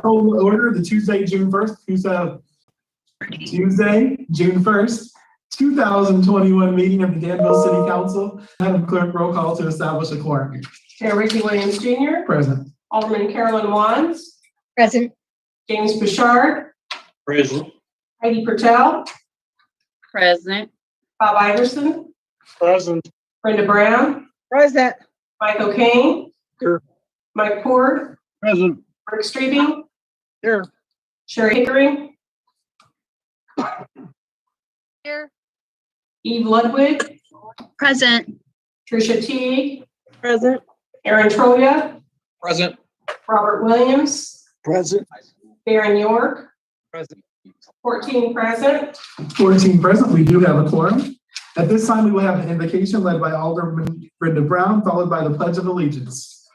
Call order the Tuesday, June 1st, 2021 meeting of the Danville City Council. Madam Clerk, roll call to establish a quorum. Chair Ricky Williams Jr. Present. Alderman Carolyn Wands. Present. James Bouchard. Present. Heidi Patel. Present. Bob Iverson. Present. Brenda Brown. Present. Mike O'Kane. Here. Mike Ford. Present. Rick Streebing. Here. Sherry Hickering. Here. Eve Ludwig. Present. Tricia Teague. Present. Aaron Troya. Present. Robert Williams. Present. Baron York. Present. 14 present. 14 present. We do have a quorum. At this time, we will have the invocation led by Alderman Brenda Brown, followed by the Pledge of Allegiance.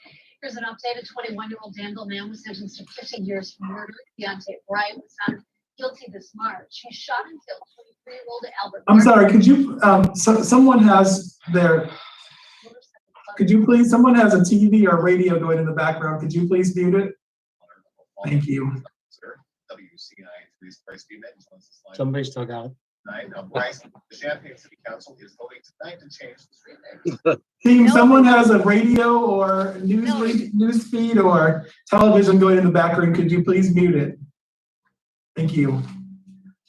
Here's an update. A 21-year-old Danville man was sentenced to 50 years for murder. Deontay Wright was found guilty this March. He shot and killed 23-year-old Albert. I'm sorry, could you, someone has their, someone has a TV or radio going in the background. Could you please mute it? Thank you. Somebody still got it. The Champaign City Council is voting tonight to change the street name. Team, someone has a radio or news feed or television going in the background. Could you please mute it? Thank you.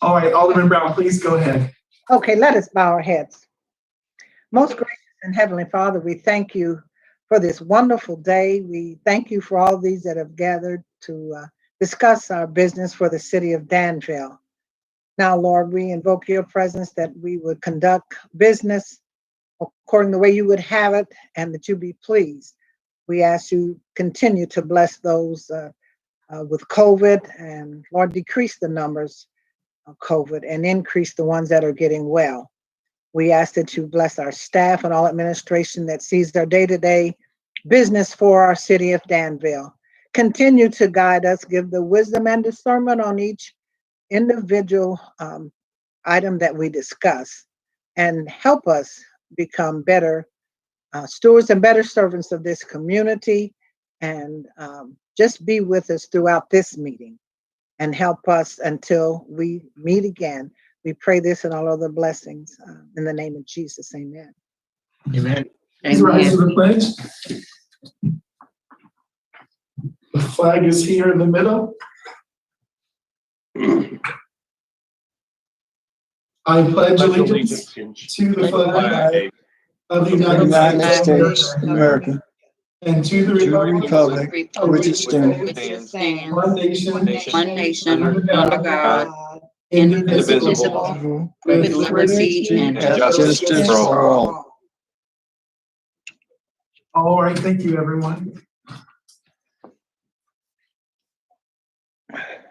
All right, Alderman Brown, please go ahead. Okay, let us bow our heads. Most gracious and Heavenly Father, we thank you for this wonderful day. We thank you for all these that have gathered to discuss our business for the city of Danville. Now, Lord, we invoke your presence that we would conduct business according to the way you would have it and that you be pleased. We ask you continue to bless those with COVID and, Lord, decrease the numbers of COVID and increase the ones that are getting well. We ask that you bless our staff and all administration that sees their day-to-day business for our city of Danville. Continue to guide us, give the wisdom and discernment on each individual item that we discuss, and help us become better stewards and better servants of this community, and just be with us throughout this meeting and help us until we meet again. We pray this and all other blessings in the name of Jesus. Amen. Amen. Please rise to the pledge. The flag is here in the middle. I pledge allegiance to the flag of the United States of America and to the republic which it stands, one nation, under God, indivisible, with liberty and justice for all. All right, thank you, everyone.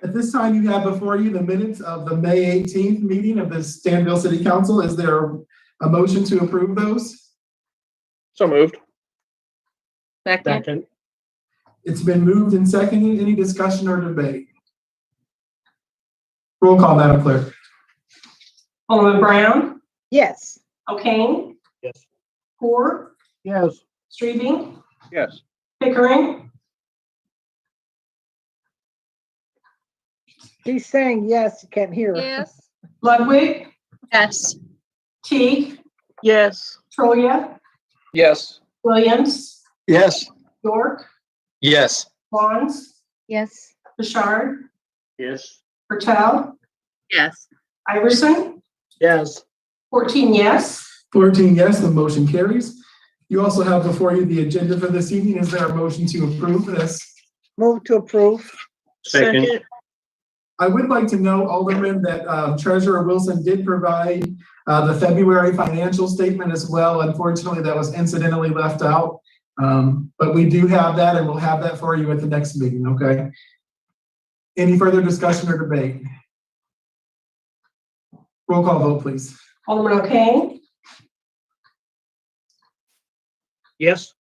At this time, you have before you the minutes of the May 18th meeting of the Danville City Council. Is there a motion to approve those? So moved. Second. It's been moved and seconded. Any discussion or debate? Roll call, Madam Clerk. Alderman Brown. Yes. O'Kane. Yes. Ford. Yes. Streebing. Yes. Hickering. He's saying yes, you can't hear. Yes. Ludwig. Yes. Teague. Yes. Troya. Yes. Williams. Yes. York. Yes. Wands. Yes. Bouchard. Yes. Patel. Yes. Iverson. Yes. 14 yes. 14 yes, the motion carries. You also have before you the agenda for this evening. Is there a motion to approve this? Move to approve. Second. I would like to note, Alderman, that Treasurer Wilson did provide the February financial statement as well. Unfortunately, that was incidentally left out. But we do have that, and we'll have that for you at the next meeting, okay? Any further discussion or debate? Roll call vote, please. Alderman O'Kane. Yes.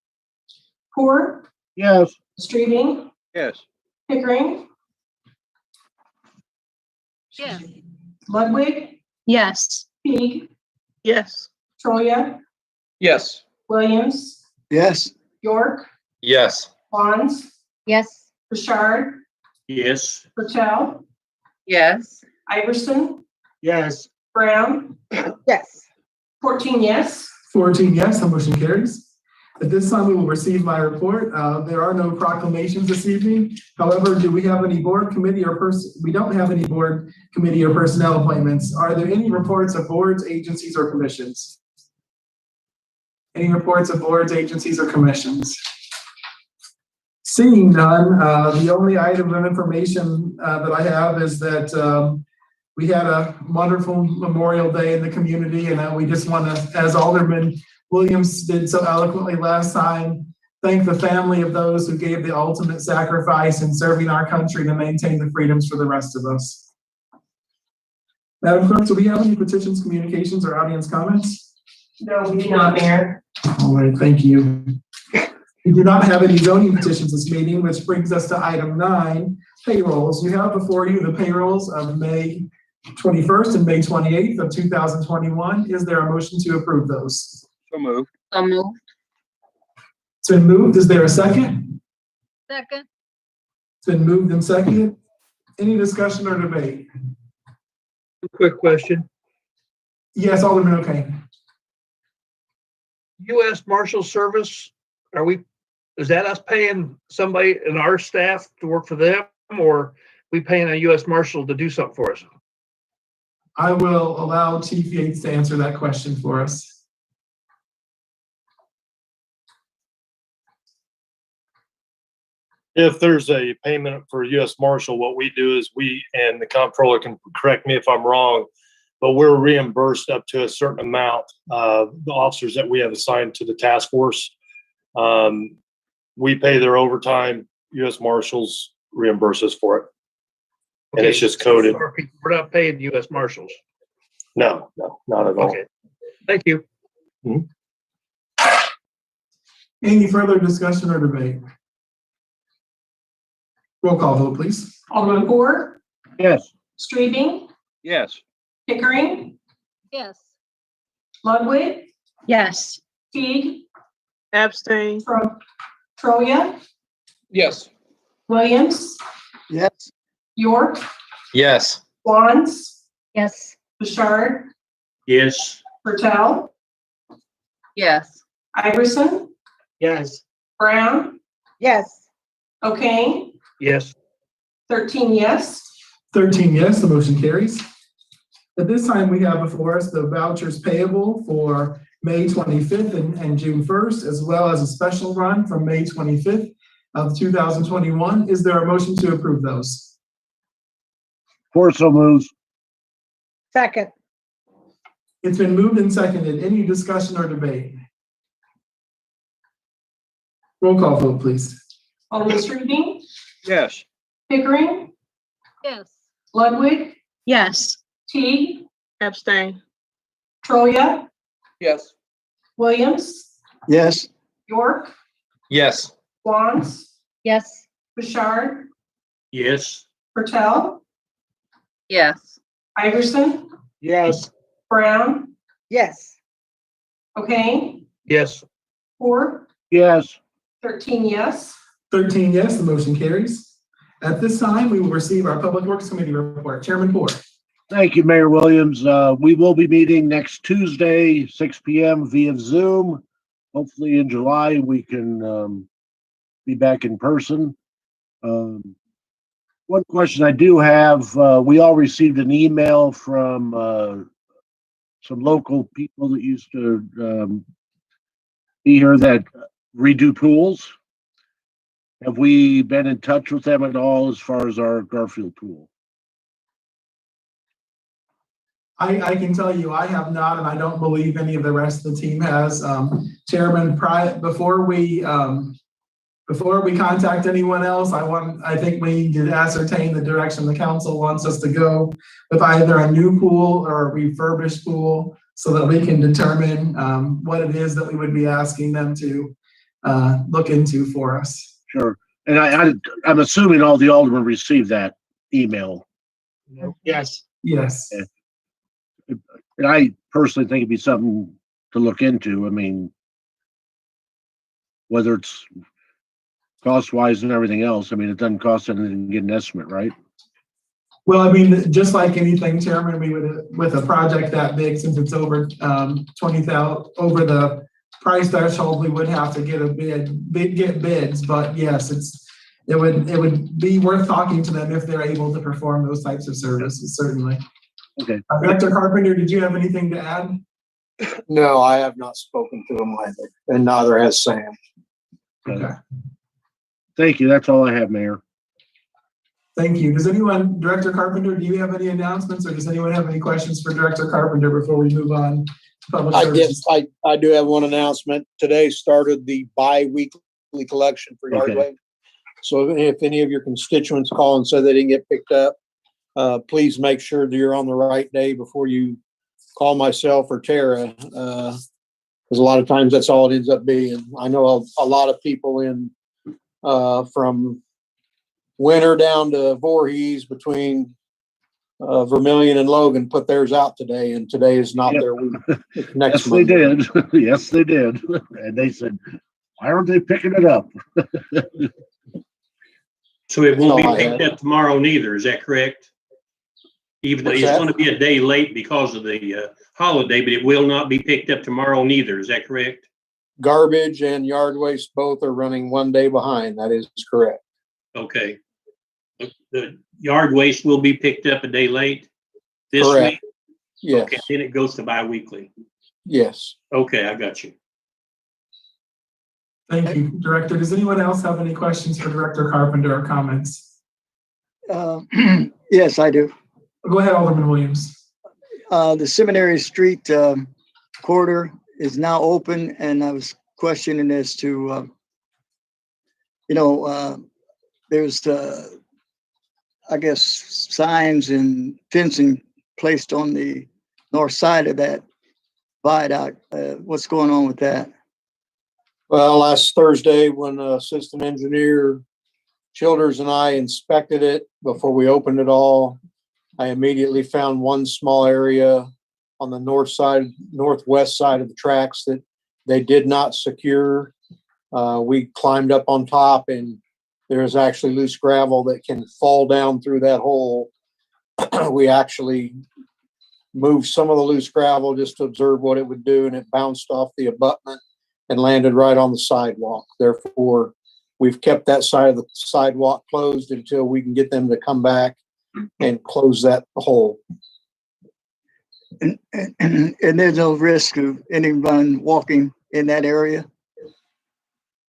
Ford. Yes. Streebing. Yes. Hickering. Yes. Ludwig. Yes. Teague. Yes. Troya. Yes. Williams. Yes. York. Yes. Bonds, Yes. Richard, Yes. Patel, Yes. Iverson, Yes. Brown, Yes. 14 yes. 14 yes, the motion carries. At this time, we will receive my report. There are no proclamations this evening. However, do we have any board, committee, or we don't have any board, committee, or personnel appointments. Are there any reports of boards, agencies, or commissions? Any reports of boards, agencies, or commissions? Seeing none, the only item of information that I have is that we had a wonderful Memorial Day in the community, and we just want to, as Alderman Williams did so eloquently last time, thank the family of those who gave the ultimate sacrifice in serving our country to maintain the freedoms for the rest of us. Madam Clerk, do we have any petitions, communications, or audience comments? No, we do not, Mayor. All right, thank you. We do not have any zoning petitions this meeting, which brings us to item 9, payrolls. You have before you the payrolls of May 21st and May 28th of 2021. Is there a motion to approve those? So moved. So moved. It's been moved. Is there a second? Second. It's been moved and seconded. Any discussion or debate? Quick question. Yes, Alderman O'Kane. U.S. Marshal Service, is that us paying somebody in our staff to work for them, or we paying a U.S. Marshal to do something for us? I will allow Chief Yates to answer that question for us. If there's a payment for U.S. Marshal, what we do is and the comptroller can correct me if I'm wrong, but we're reimbursed up to a certain amount. The officers that we have assigned to the task force, we pay their overtime. U.S. Marshals reimburse us for it. And it's just coded. We're not paying U.S. Marshals. No, not at all. Okay. Thank you. Any further discussion or debate? Roll call vote, please. Alderman Poor, Yes. Strebing, Yes. Pickering, Yes. Ludwig, Yes. Teague, Abstain. Troya, Yes. Williams, Yes. York, Yes. Wands, Yes. Richard, Yes. Patel, Yes. Iverson, Yes. Brown, Yes. O'Kane, Yes. 13 yes. 13 yes, the motion carries. At this time, we have before us the vouchers payable for May 25th and June 1st, as well as a special run from May 25th of 2021. Is there a motion to approve those? So moves. Second. It's been moved and seconded. Any discussion or debate? Roll call vote, please. Alderman Strebing, Yes. Pickering, Yes. Ludwig, Yes. Teague, Abstain. Troya, Yes. Williams, Yes. York, Yes. Wands, Yes. Richard, Yes. Patel, Yes. Iverson, Yes. Brown, Yes. O'Kane, Yes. Poor, Yes. 13 yes. 13 yes, the motion carries. At this time, we will receive our Public Works Committee report. Chairman Poor. Thank you, Mayor Williams. We will be meeting next Tuesday, 6 p.m. via Zoom. Hopefully in July, we can be back in person. One question I do have, we all received an email from some local people that used to be here that redo pools. Have we been in touch with them at all as far as our Garfield pool? I can tell you I have not, and I don't believe any of the rest of the team has. Chairman, before we contact anyone else, I think we need to ascertain the direction the council wants us to go with either a new pool or a refurbished pool so that we can determine what it is that we would be asking them to look into for us. Sure. And I'm assuming all the aldermen received that email. Yes. Yes. Yeah. And I personally think it'd be something to look into. I mean, whether it's cost wise and everything else. I mean, it doesn't cost anything to get an estimate, right? Well, I mean, just like anything, Chairman, we would, with a project that big, since it's over 20,000, over the price threshold, we would have to get a get bids. But yes, it would be worth talking to them if they're able to perform those types of services, certainly. Okay. Director Carpenter, did you have anything to add? No, I have not spoken to him either, and neither has Sam. Okay. Thank you. That's all I have, Mayor. Thank you. Does anyone, Director Carpenter, do you have any announcements, or does anyone have any questions for Director Carpenter before we move on to public services? I do have one announcement. Today started the bi-weekly collection for yard Okay. waste. So if any of your constituents call and say they didn't get picked up, please make sure that you're on the right day before you call myself or Tara, because a lot of times that's all it ends up being. I know a lot of people in from Winter down to Voorhees between Vermilion and Logan put theirs out today, and today is not their week. It's next Yes, they Monday. did. Yes, they did. And they said, why aren't they picking it up? So it won't That's all I be picked had. up tomorrow neither, is that correct? Even though What's it's that? gonna be a day late because of the holiday, but it will not be picked up tomorrow neither, is that correct? Garbage and yard waste both are running one day behind. That is correct. Okay. The yard waste will be picked up a day late this Correct. week? Yes. Okay, then it goes to bi-weekly. Yes. Okay, I got you. Thank you, Director. Does anyone else have any questions for Director Carpenter or comments? Yes, I do. Go ahead, Alderman Williams. The Seminary Street corridor is now open, and I was questioning as to, there's, I guess, signs and fencing placed on the north side of that viaduct. What's going on with that? Well, last Thursday, when Assistant Engineer Childers and I inspected it before we opened it all, I immediately found one small area on the northwest side of the tracks that they did not secure. We climbed up on top, and there's actually loose gravel that can fall down through that hole. We actually moved some of the loose gravel just to observe what it would do, and it bounced off the abutment and landed right on the sidewalk. Therefore, we've kept that side of the sidewalk closed until we can get them to come back and close that hole. And there's no risk of anyone walking in that area?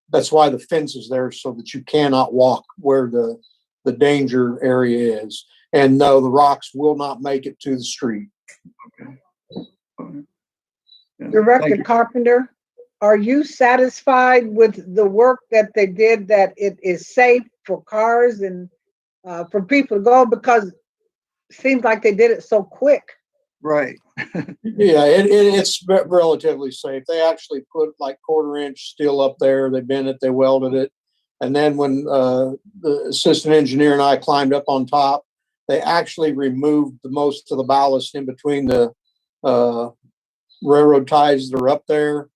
That's why the fence is there, so that you cannot walk where the danger area is. And no, the rocks will not make it to the street. Director Carpenter, are you satisfied with the work that they did, that it is safe for cars and for people to go? Because it seems like they did it so quick. Right. Yeah, it's relatively safe. They actually put like 1/4-inch steel up there. They bent it, they welded it. And then when the assistant engineer and I climbed up on top, they actually removed most of the ballast in between the railroad ties that are up there.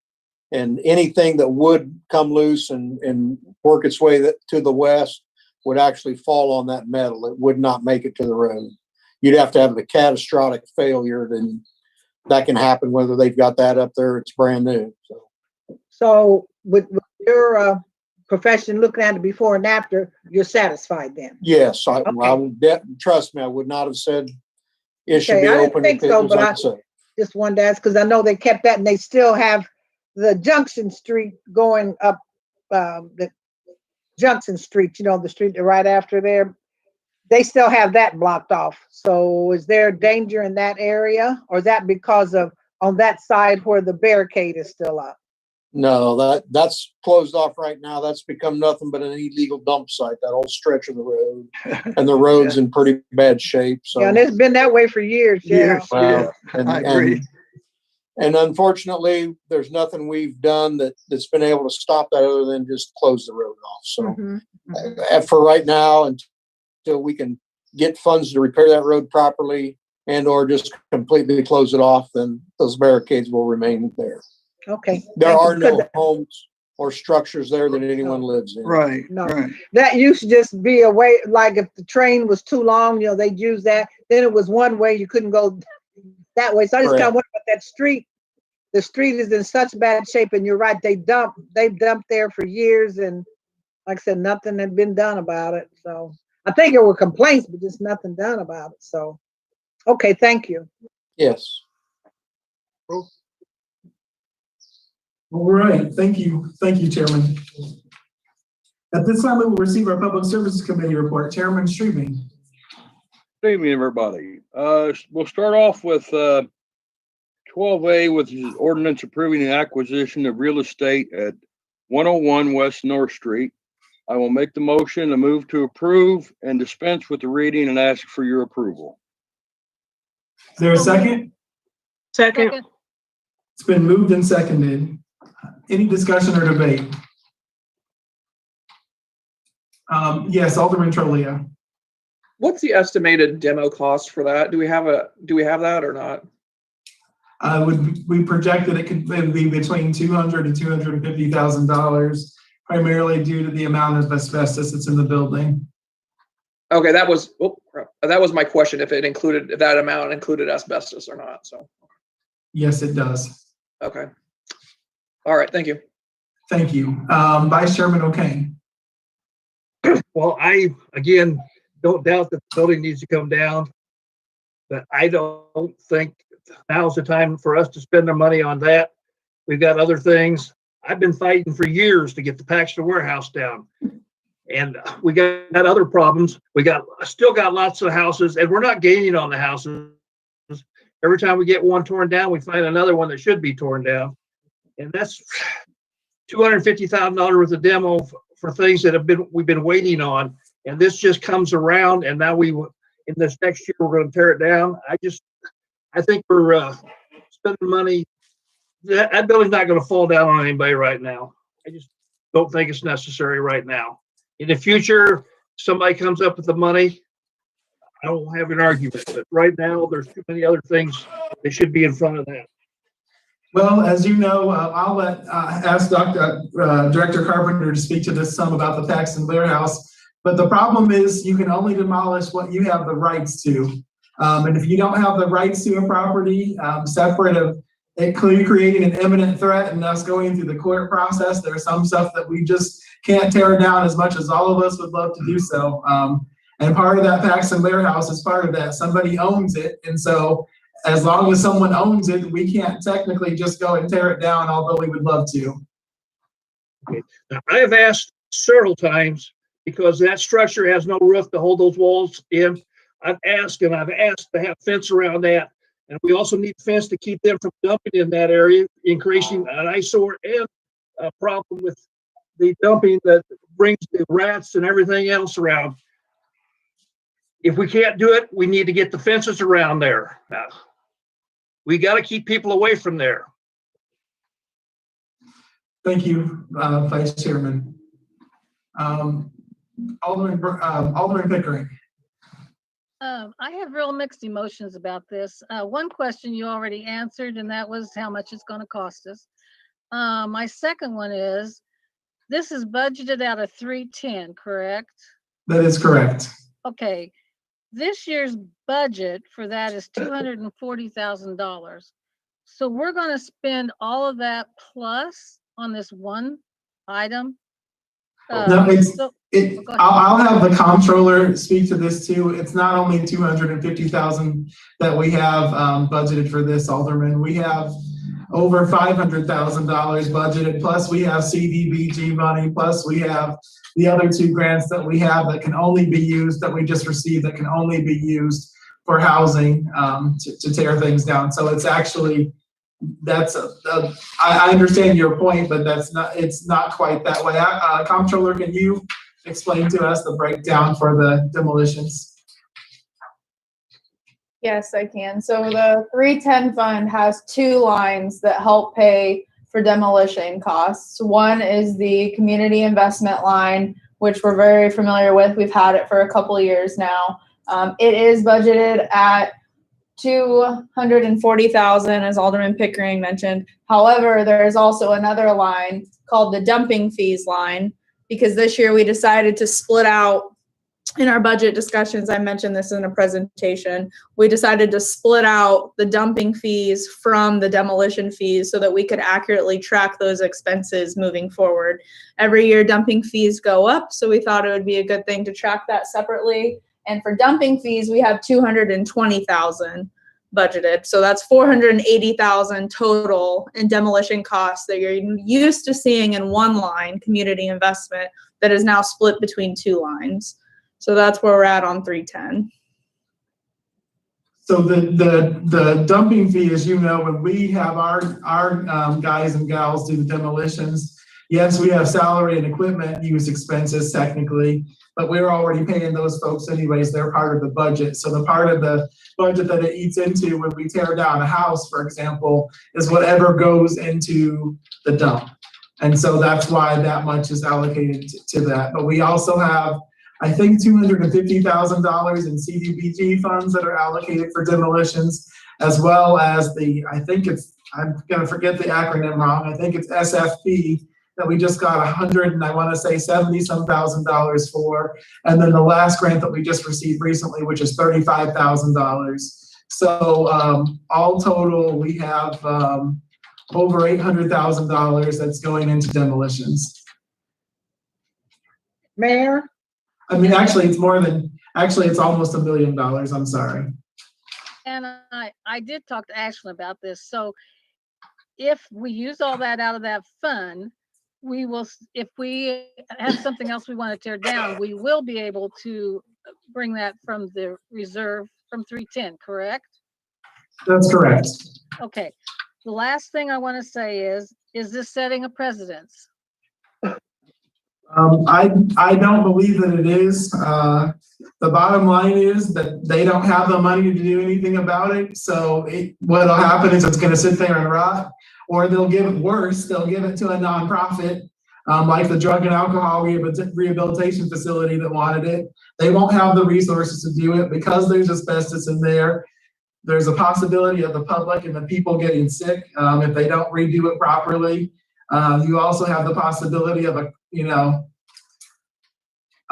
And anything that would come loose and work its way to the west would actually fall on that metal. It would not make it to the road. You'd have to have the catastrophic failure, then that can happen whether they've got that up there, it's brand new. So with your profession looking at it before and after, you're satisfied then? Yes, I Okay. would, trust me, I would not have said it should Okay, be I didn't open think if it so, was but I unsafe. just wanted to ask, because I know they kept that, and they still have the Junction Street going up, the Junction Street, the street right after there. They still have that blocked off. So is there danger in that area, or is that because of on that side where the barricade is still up? No, that's closed off right now. That's become nothing but an illegal dump site, that whole stretch of the road. And the road's in pretty bad shape, so. Yeah, and it's been that way for years. Yeah. Well, I agree. And unfortunately, there's nothing we've done that's been able to stop that other than just close the road off. So Mhm. for right now, until we can get funds to repair that road properly and or just completely close it off, then those barricades will remain there. Okay. There Thank you, are no because homes. or structures there that anyone lives in. Right, No. right. That used to just be a way, like if the train was too long, you know, they'd use that. Then it was one way, you couldn't go that way. So I just kind of wonder about that street. The street is in such bad shape, and you're right, they've dumped there for years, and like I said, nothing had been done about it. So I think there were complaints, but just nothing done about it. So, okay, thank you. Yes. All right, thank you. Thank you, Chairman. At this time, we will receive our Public Services Committee report. Chairman Streaming. Good evening, everybody. We'll start off with 12A, with the ordinance approving the acquisition of real estate at 101 West North Street. I will make the motion to move to approve and dispense with the reading and ask for your approval. Is there a second? Second. It's been moved and seconded. Any discussion or debate? Yes, Alderman Trollia. What's the estimated demo cost for that? Do we have that or not? We projected it could be between $200,000 and $250,000, primarily due to the amount of asbestos that's in the building. Okay, that was my question, if that amount included asbestos or not. So Yes, it does. okay. All right, thank you. Thank you. Vice Chairman O'Kane. Well, I, again, don't doubt that the building needs to come down, but I don't think now's the time for us to spend our money on that. We've got other things. I've been fighting for years to get the Paxton warehouse down, and we got other problems. Still got lots of houses, and we're not gaining on the houses. Every time we get one torn down, we find another one that should be torn down. And that's $250,000 worth of demo for things that we've been waiting on. And this just comes around, and now in this next year, we're going to tear it down. I think we're spending money. That building's not going to fall down on anybody right now. I just don't think it's necessary right now. In the future, somebody comes up with the money, I don't have an argument. But right now, there's too many other things that should be in front of that. Well, as you know, I'll ask Director Carpenter to speak to this some about the Paxton warehouse. But the problem is you can only demolish what you have the rights to. And if you don't have the rights to a property, separate of it creating an imminent threat and us going through the court process, there's some stuff that we just can't tear down as much as all of us would love to do so. And part of that Paxton warehouse is part of that. Somebody owns it. And so as long as someone owns it, we can't technically just go and tear it down, although we would love to. Okay. Now, I have asked several times, because that structure has no roof to hold those walls in. I've asked to have fence around that. And we also need fence to keep them from dumping in that area, increasing an eyesore and a problem with the dumping that brings the rats and everything else around. If we can't do it, we need to get the fences around there. We got to keep people away from there. Thank you, Vice Chairman. Alderman Pickering. I have real mixed emotions about this. One question you already answered, and that was how much it's going to cost us. My second one is, this is budgeted out of 310, correct? That is correct. Okay. This year's budget for that is $240,000. So we're going to spend all of that plus on this one item. No, I'll have the comptroller speak to this too. It's not only $250,000 that we have budgeted for this, Alderman. We have over $500,000 budgeted. Plus, we have CDBG money. Plus, we have the other two grants that we have that can only be used, that we just received, that can only be used for housing to tear things down. So it's actually, I understand your point, but it's not quite that way. Comptroller, can you explain to us the breakdown for the demolitions? Yes, I can. So the 310 fund has two lines that help pay for demolition costs. One is the community investment line, which we're very familiar with. We've had it for a couple of years now. It is budgeted at $240,000, as Alderman Pickering mentioned. However, there is also another line called the dumping fees line, because this year we decided to split out in our budget discussions. I mentioned this in a presentation. We decided to split out the dumping fees from the demolition fees so that we could accurately track those expenses moving forward. Every year dumping fees go up, so we thought it would be a good thing to track that separately. And for dumping fees, we have 220,000 budgeted. So that's 480,000 total in demolition costs that you're used to seeing in one line, community investment, that is now split between two lines. So that's where we're at on 310. So the dumping fee, as you know, when we have our guys and gals do the demolitions, yes, we have salary and equipment use expenses technically, but we're already paying those folks anyways. They're part of the budget. So the part of the budget that it eats into when we tear down a house, for example, is whatever goes into the dump. And so that's why that much is allocated to that. But we also have, I think, $250,000 in CDBG funds that are allocated for demolitions, as well as I'm gonna forget the acronym wrong. I think it's SFP that we just got $70,000 for. And then the last grant that we just received recently, which is $35,000. So all total, we have over $800,000 that's going into demolitions. Mayor? I mean, actually, it's almost $1 million. I'm sorry. And I did talk to Ashley about this. So if we use all that out of that fund, we will, if we have something else we want to tear down, we will be able to bring that from the reserve from 310, correct? That's correct. Okay. The last thing I want to say is this setting a precedence? I don't believe that it is. The bottom line is that they don't have the money to do anything about it. So what'll happen is it's going to sit there and rot, or they'll give it worse. They'll give it to a nonprofit, like the Drug and Alcohol Rehabilitation Facility that wanted it. They won't have the resources to do it because there's asbestos in there. There's a possibility of the public and the people getting sick if they don't redo it properly. You also have the possibility of a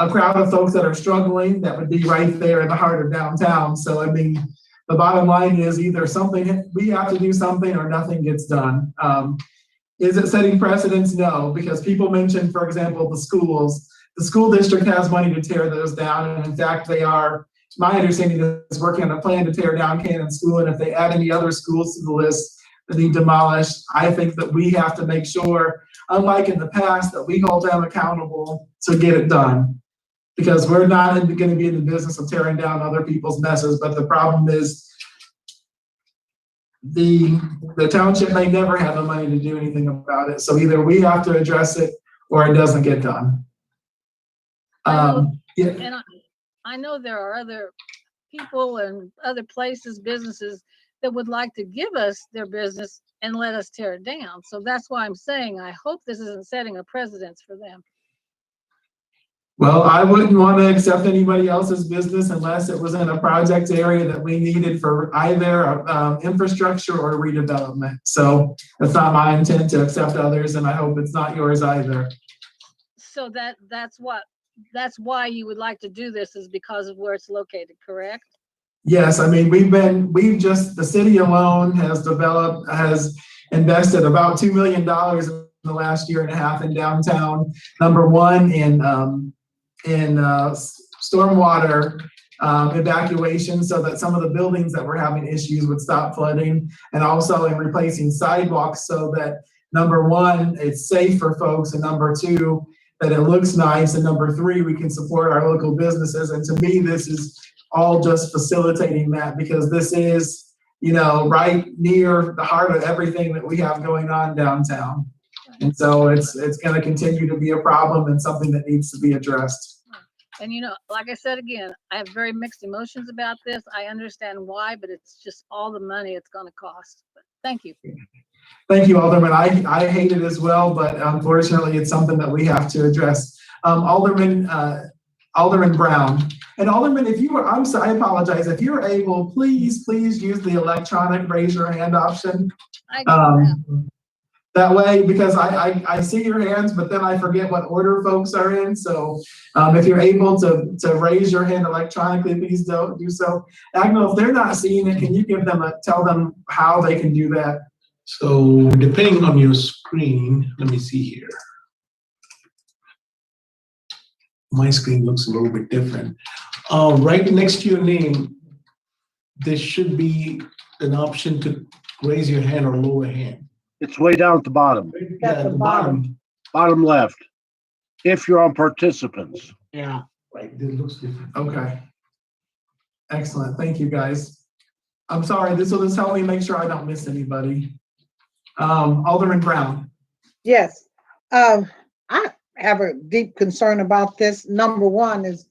crowd of folks that are struggling that would be right there in the heart of downtown. So, I mean, the bottom line is either we have to do something or nothing gets done. Is it setting precedents? No, because people mentioned, for example, the schools. The school district has money to tear those down. And in fact, they are, my understanding is working on a plan to tear down Cannon School. And if they add any other schools to the list that need demolished, I think that we have to make sure, unlike in the past, that we hold them accountable to get it done. Because we're not going to be in the business of tearing down other people's messes, but the problem is the township may never have the money to do anything about it. So either we have to address it or it doesn't get done. Yeah. And I know there are other people and other places, businesses that would like to give us their business and let us tear it down. So that's why I'm saying I hope this isn't setting a precedence for them. Well, I wouldn't want to accept anybody else's business unless it was in a project area that we needed for either infrastructure or redevelopment. So it's not my intent to accept others, and I hope it's not yours either. So that's why you would like to do this, is because of where it's located, correct? Yes, I mean, the city alone has invested about $2 million in the last year and a half in downtown. Number one, in stormwater evacuation, so that some of the buildings that were having issues would stop flooding, and also in replacing sidewalks so that, number one, it's safe for folks, and number two, that it looks nice, and number three, we can support our local businesses. And to me, this is all just facilitating that, because this is, right near the heart of everything that we have going on downtown. And so it's going to continue to be a problem and something that needs to be addressed. And like I said again, I have very mixed emotions about this. I understand why, but it's just all the money it's going to cost. But thank you. Thank you, Alderman. I hate it as well, but unfortunately, it's something that we have to address. Alderman Brown. And Alderman, I apologize. If you're able, please use the electronic raise your hand option. that way, because I see your hands, but then I forget what order folks are in. So if you're able to raise your hand electronically, please do so. Agno, if they're not seeing it, can you tell them how they can do that? So depending on your screen, let me see here. My screen looks a little bit different. Right next to your name, there should be an option to raise your hand or lower hand. It's way down at the bottom, At the bottom. bottom left. If you're on participants. Yeah. Right, it looks different. Okay. Excellent. Thank you, guys. I'm sorry, this will just help me make sure I don't miss anybody. Alderman Brown. Yes, I have a deep concern about this. Number one is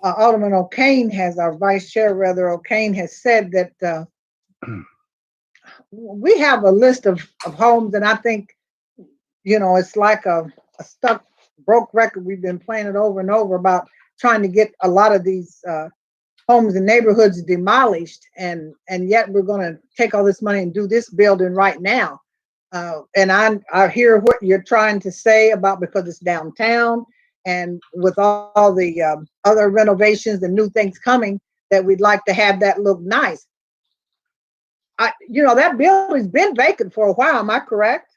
Alderman O'Kane has, our vice chair rather, O'Kane has said that we have a list of homes, and I think, you know, it's like a stuck broke record. We've been playing it over and over about trying to get a lot of these homes and neighborhoods demolished, and yet we're going to take all this money and do this building right now. And I hear what you're trying to say about, because it's downtown and with all the other renovations and new things coming, that we'd like to have that look nice. You know, that building's been vacant for a while, am I correct?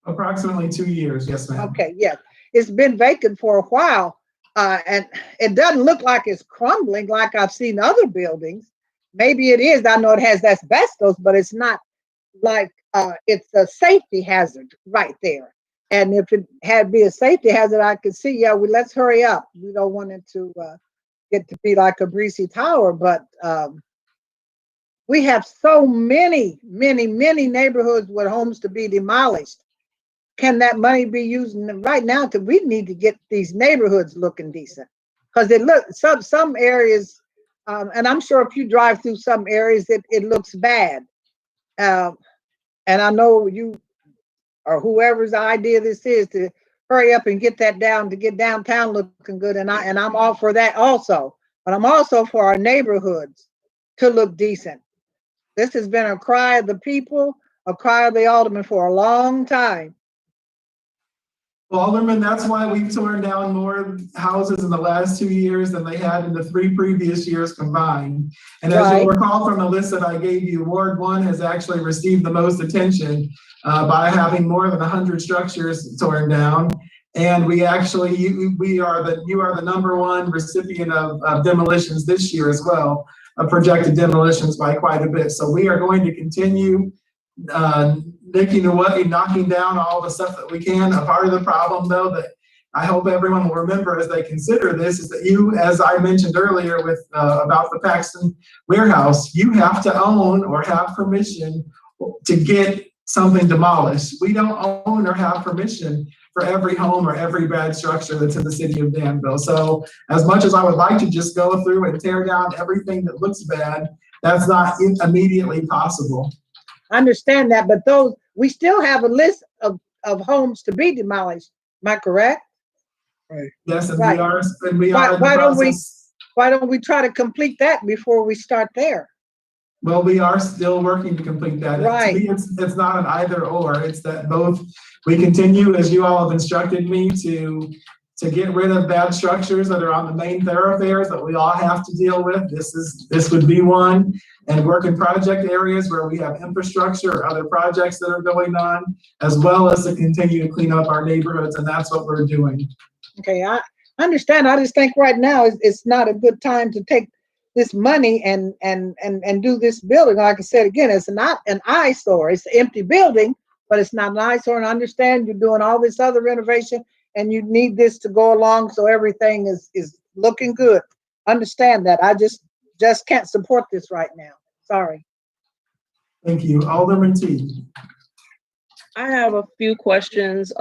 Approximately 2 years, yes, ma'am. Okay, yeah, it's been vacant for a while, and it doesn't look like it's crumbling like I've seen other buildings. Maybe it is. I know it has asbestos, but it's not like it's a safety hazard right there. And if it had be a safety hazard, I could see, yeah, let's hurry up. We don't want it to get to be like a greasy tower, but we have so many neighborhoods with homes to be demolished. Can that money be used right now? Because we need to get these neighborhoods looking decent. Because it looks some areas, and I'm sure if you drive through some areas, it looks bad. And I know you or whoever's idea this is to hurry up and get that down, to get downtown looking good. And I'm all for that also. But I'm also for our neighborhoods to look decent. This has been a cry of the people, a cry of the aldermen for a long time. Well, Alderman, that's why we've torn down more houses in the last 2 years than they had in the 3 previous years combined. And as you'll recall from the list that I gave you, Ward 1 has actually received the most attention by having more than 100 structures torn down. And we actually, you are the #1 recipient of demolitions this year as well, projected demolitions by quite a bit. So we are going to continue knocking down all the stuff that we can. A part of the problem, though, that I hope everyone will remember as they consider this is that you, as I mentioned earlier with about the Paxton warehouse, you have to own or have permission to get something demolished. We don't own or have permission for every home or every bad structure that's in the city of Danville. So as much as I would like to just go through and tear down everything that looks bad, that's not immediately possible. I understand that, but we still have a list of homes to be demolished. Am I correct? Right. Yes, and we are. Why don't we try to complete that before we start there? Well, we are still working to complete that. Right. To me, it's not an either or. It's that both we continue, as you all have instructed me, to get rid of bad structures that are on the main thoroughfares that we all have to deal with. This would be one, and work in project areas where we have infrastructure or other projects that are going on, as well as to continue to clean up our neighborhoods, and that's what we're doing. Okay, I understand. I just think right now it's not a good time to take this money and do this building. Like I said again, it's not an eyesore. It's an empty building, but it's not an eyesore. And I understand you're doing all this other renovation, and you need this to go along so everything is looking good. Understand that. I just can't support this right now. Sorry. Thank you. Alderman T. I have a few questions.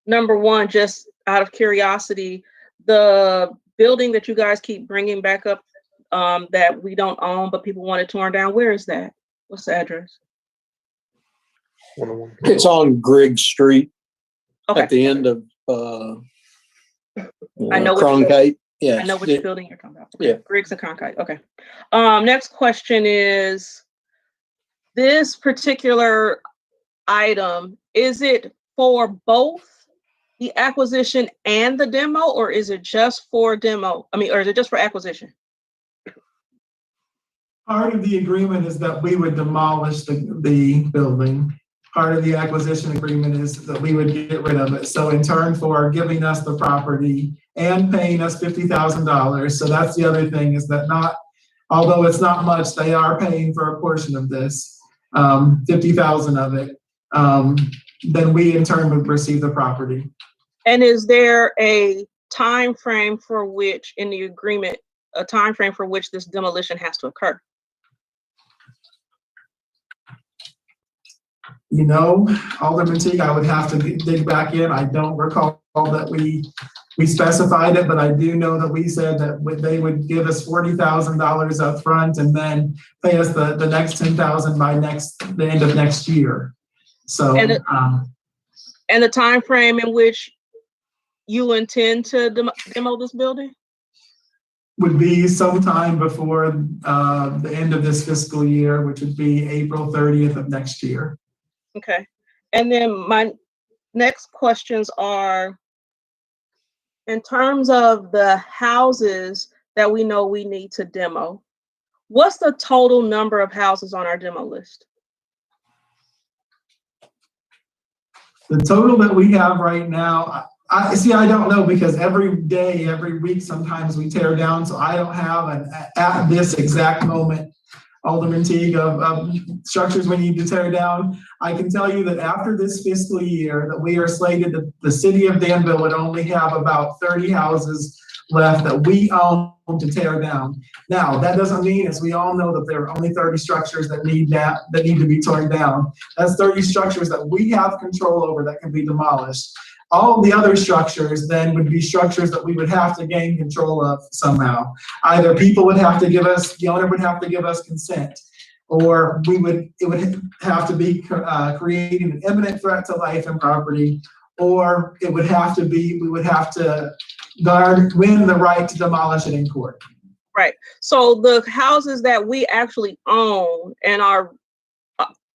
Number one, just out of curiosity, the building that you guys keep bringing back up that we don't own, but people want it torn down, where is that? What's the address? It's on Griggs Street. Okay. At the end of I know Cronkite. Yeah. I know which building you're talking about. Yeah. Griggs and Cronkite. Okay. Next question is, this particular item, is it for both the acquisition and the demo, or is it just for demo? I mean, or is it just for acquisition? Part of the agreement is that we would demolish the building. Part of the acquisition agreement is that we would get rid of it. So in turn for giving us the property and paying us $50,000. So that's the other thing, is that although it's not much, they are paying for a portion of this, 50,000 of it. Then we in turn would receive the property. And is there a time frame for which, in the agreement, a time frame for which this demolition has to occur? You know, Alderman Teague, I would have to dig back in. I don't recall that we specified it, but I do know that we said that they would give us $40,000 up front and then pay us the next $10,000 by the end of next year. So, and the time frame in which you intend to demo this building? Would be sometime before the end of this fiscal year, which would be April 30th of next year. Okay. And then my next questions are, in terms of the houses that we know we need to demo, what's the total number of houses on our demo list? The total that we have right now, I don't know, because every day, every week, sometimes we tear down. So I don't have at this exact moment, Alderman Teague, of structures we need to tear down. I can tell you that after this fiscal year that we are slated, that the city of Danville would only have about 30 houses left that we own to tear down. Now, that doesn't mean, as we all know, that there are only 30 structures that need to be torn down. That's 30 structures that we have control over that can be demolished. All the other structures then would be structures that we would have to gain control of somehow. Either people would have to give us, the owner would have to give us consent, or it would have to be creating an imminent threat to life and property, or it would have to be, we would have to win the right to demolish it in court. Right. So the houses that we actually own and are,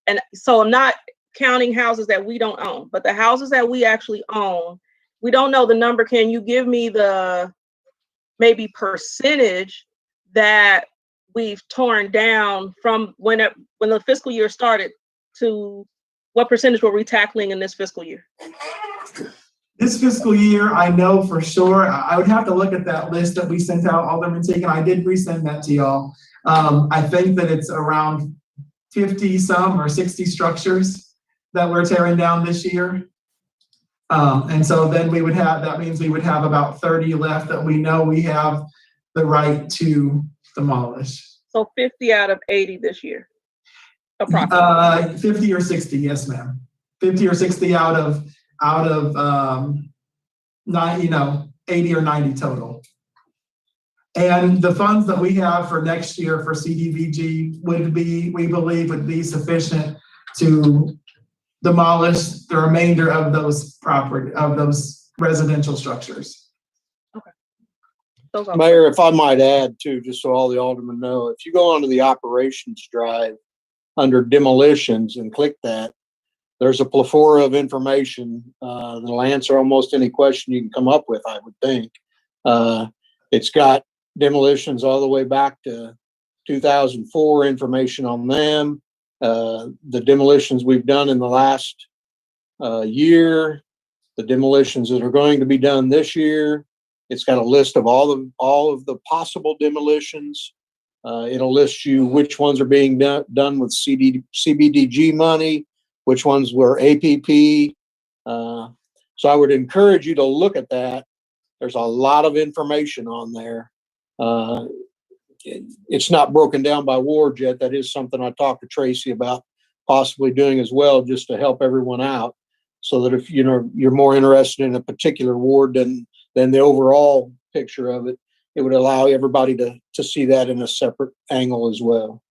and so not counting houses that we don't own, but the houses that we actually own, we don't know the number. Can you give me the maybe percentage that we've torn down from when the fiscal year started to what percentage were we tackling in this fiscal year? This fiscal year, I know for sure, I would have to look at that list that we sent out, Alderman Teague, and I did resend that to y'all. I think that it's around 50 some or 60 structures that we're tearing down this year. And so then we would have, that means we would have about 30 left that we know we have the right to demolish. So 50 out of 80 this year, approximately. 50 or 60, yes, ma'am. 50 or 60 out of 80 or 90 total. And the funds that we have for next year for CDBG would be, we believe, would be sufficient to demolish the remainder of those residential structures. Okay. Mayor, if I might add too, just so all the aldermen know, if you go onto the operations drive under demolitions and click that, there's a plethora of information that'll answer almost any question you can come up with, I would think. It's got demolitions all the way back to 2004, information on them, the demolitions we've done in the last year, the demolitions that are going to be done this year. It's got a list of all of the possible demolitions. It'll list you which ones are being done with CBDG money, which ones were APP. So I would encourage you to look at that. There's a lot of information on there. It's not broken down by ward yet. That is something I talked to Tracy about possibly doing as well, just to help everyone out, so that if you're more interested in a particular ward than the overall picture of it, it would allow everybody to see that in a separate angle as well.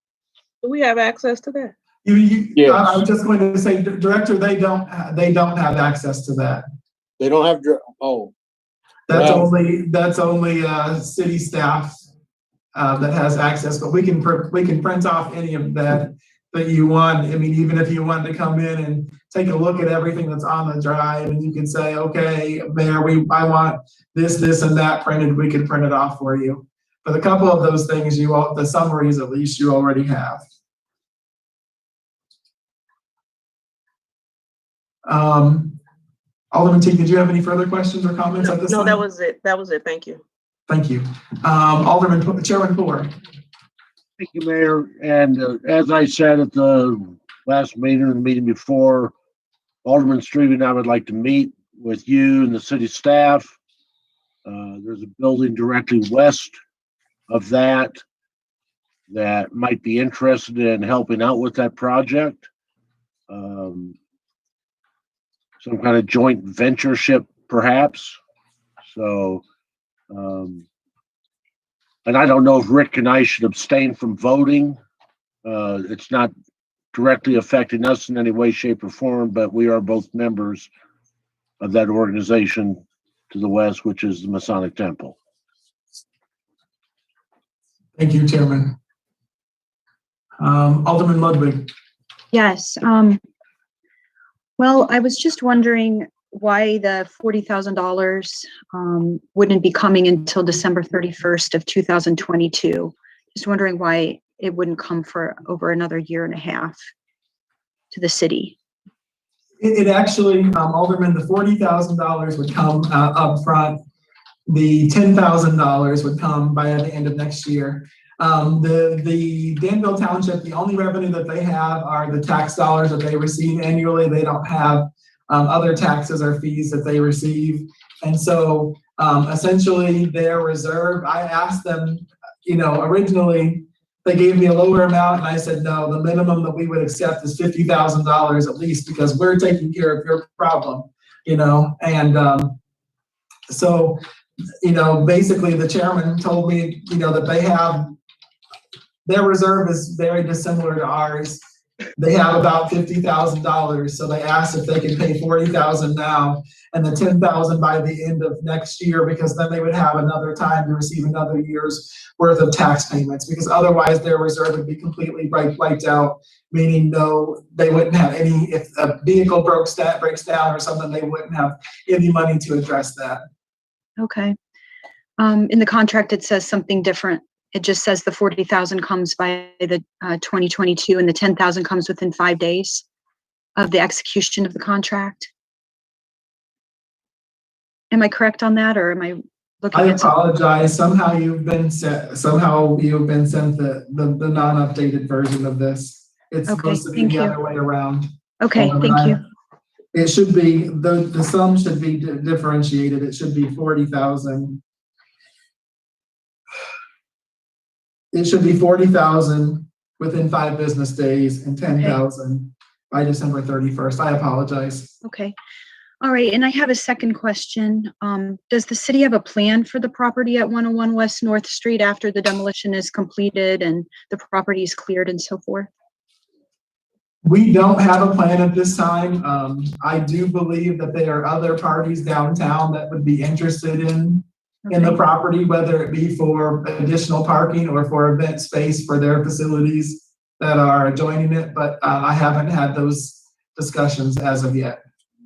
Do we have access to that? Yes. I was just going to say, Director, they don't have access to that. They don't have. That's only city staff that has access. But we can print off any of that that you want. I mean, even if you wanted to come in and take a look at everything that's on the drive, and you can say, okay, Mayor, I want this, this, and that printed, we could print it off for you. But a couple of those things, the summaries at least you already have. Alderman Teague, did you have any further questions or comments at this time? No, that was it. That was it. Thank you. Thank you. Chairman Poor. Thank you, Mayor. And as I said at the last meeting and the meeting before, Alderman Street and I would like to meet with you and the city staff. There's a building directly west of that might be interested in helping out with that project. Some kind of joint ventureship, perhaps. So, and I don't know if Rick and I should abstain from voting. It's not directly affecting us in any way, shape, or form, but we are both members of that organization to the west, which is the Masonic Temple. Thank you, Chairman. Alderman Ludwig. Yes. Well, I was just wondering why the $40,000 wouldn't be coming until December 31st of 2022. Just wondering why it wouldn't come for over another year and a half to the city. It actually, Alderman, the $40,000 would come up front. The $10,000 would come by the end of next year. The Danville Township, the only revenue that they have are the tax dollars that they receive annually. They don't have other taxes or fees that they receive. And so essentially their reserve, I asked them, originally they gave me a lower amount and I said, no, the minimum that we would accept is $50,000 at least, because we're taking care of your problem, so, basically the chairman told me, that they have, their reserve is very dissimilar to ours. They have about $50,000. So they asked if they could pay $40,000 now and the $10,000 by the end of next year, because then they would have another time to receive another year's worth of tax payments, because otherwise their reserve would be completely wiped out, meaning they wouldn't have any, if a vehicle breaks down or something, they wouldn't have any money to address that. Okay. In the contract, it says something different. It just says the 40,000 comes by the 2022 and the 10,000 comes within 5 days of the execution of the contract. Am I correct on that, or am I looking I at something? apologize. Somehow you've been sent the non-updated version of this. It's supposed to be the other way around. Okay, thank you. It should be, the sum should be differentiated. It should be 40,000. It should be 40,000 within 5 business days and 10,000 by December 31st. I apologize. Okay. All right. And I have a second question. Does the city have a plan for the property at 101 West North Street after the demolition is completed and the property is cleared and so forth? We don't have a plan at this time. I do believe that there are other parties downtown that would be interested in the property, whether it be for additional parking or for event space for their facilities that are adjoining it. But I haven't had those discussions as of yet.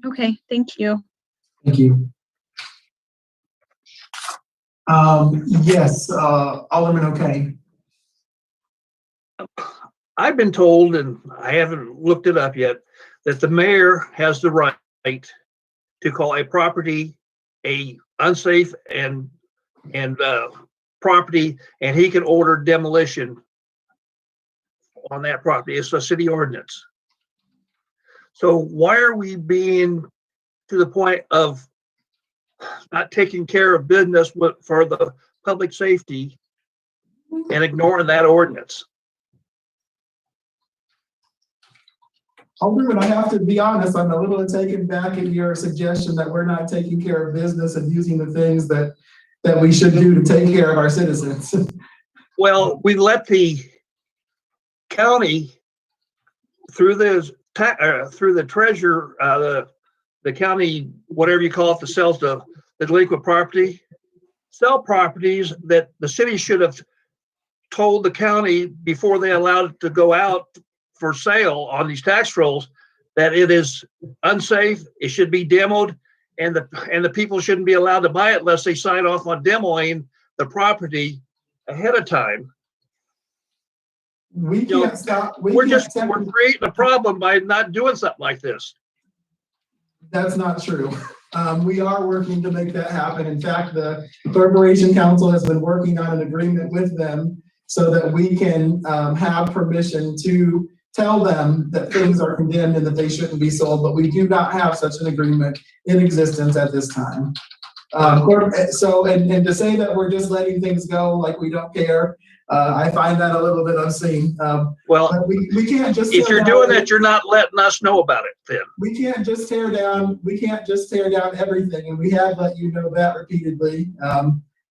Okay, thank you. Thank you. Yes, Alderman O'Kane. I've been told, and I haven't looked it up yet, that the mayor has the right to call a property a unsafe and property, and he can order demolition on that property. It's a city ordinance. So why are we being to the point of not taking care of business for the public safety and ignoring that ordinance? Alderman, I have to be honest, I'm a little taken back in your suggestion that we're not taking care of business and using the things that we should do to take care of our citizens. Well, we let the county through the treasurer, the county, whatever you call it, that sells the delinquent property, sell properties that the city should have told the county before they allowed it to go out for sale on these tax rolls that it is unsafe, it should be demoed, and the people shouldn't be allowed to buy it unless they sign off on demoing the property ahead of time. We You know, can't stop. We're creating a problem by not doing something like this. That's not true. We are working to make that happen. In fact, the Corporation Council has been working on an agreement with them so that we can have permission to tell them that things are condemned and that they shouldn't be sold, but we do not have such an agreement in existence at this time. So to say that we're just letting things go like we don't care, I find that a little bit obscene. Well, we can't just. If you're doing that, you're not letting us know about it then. We can't just tear down, everything, and we have let you know that repeatedly,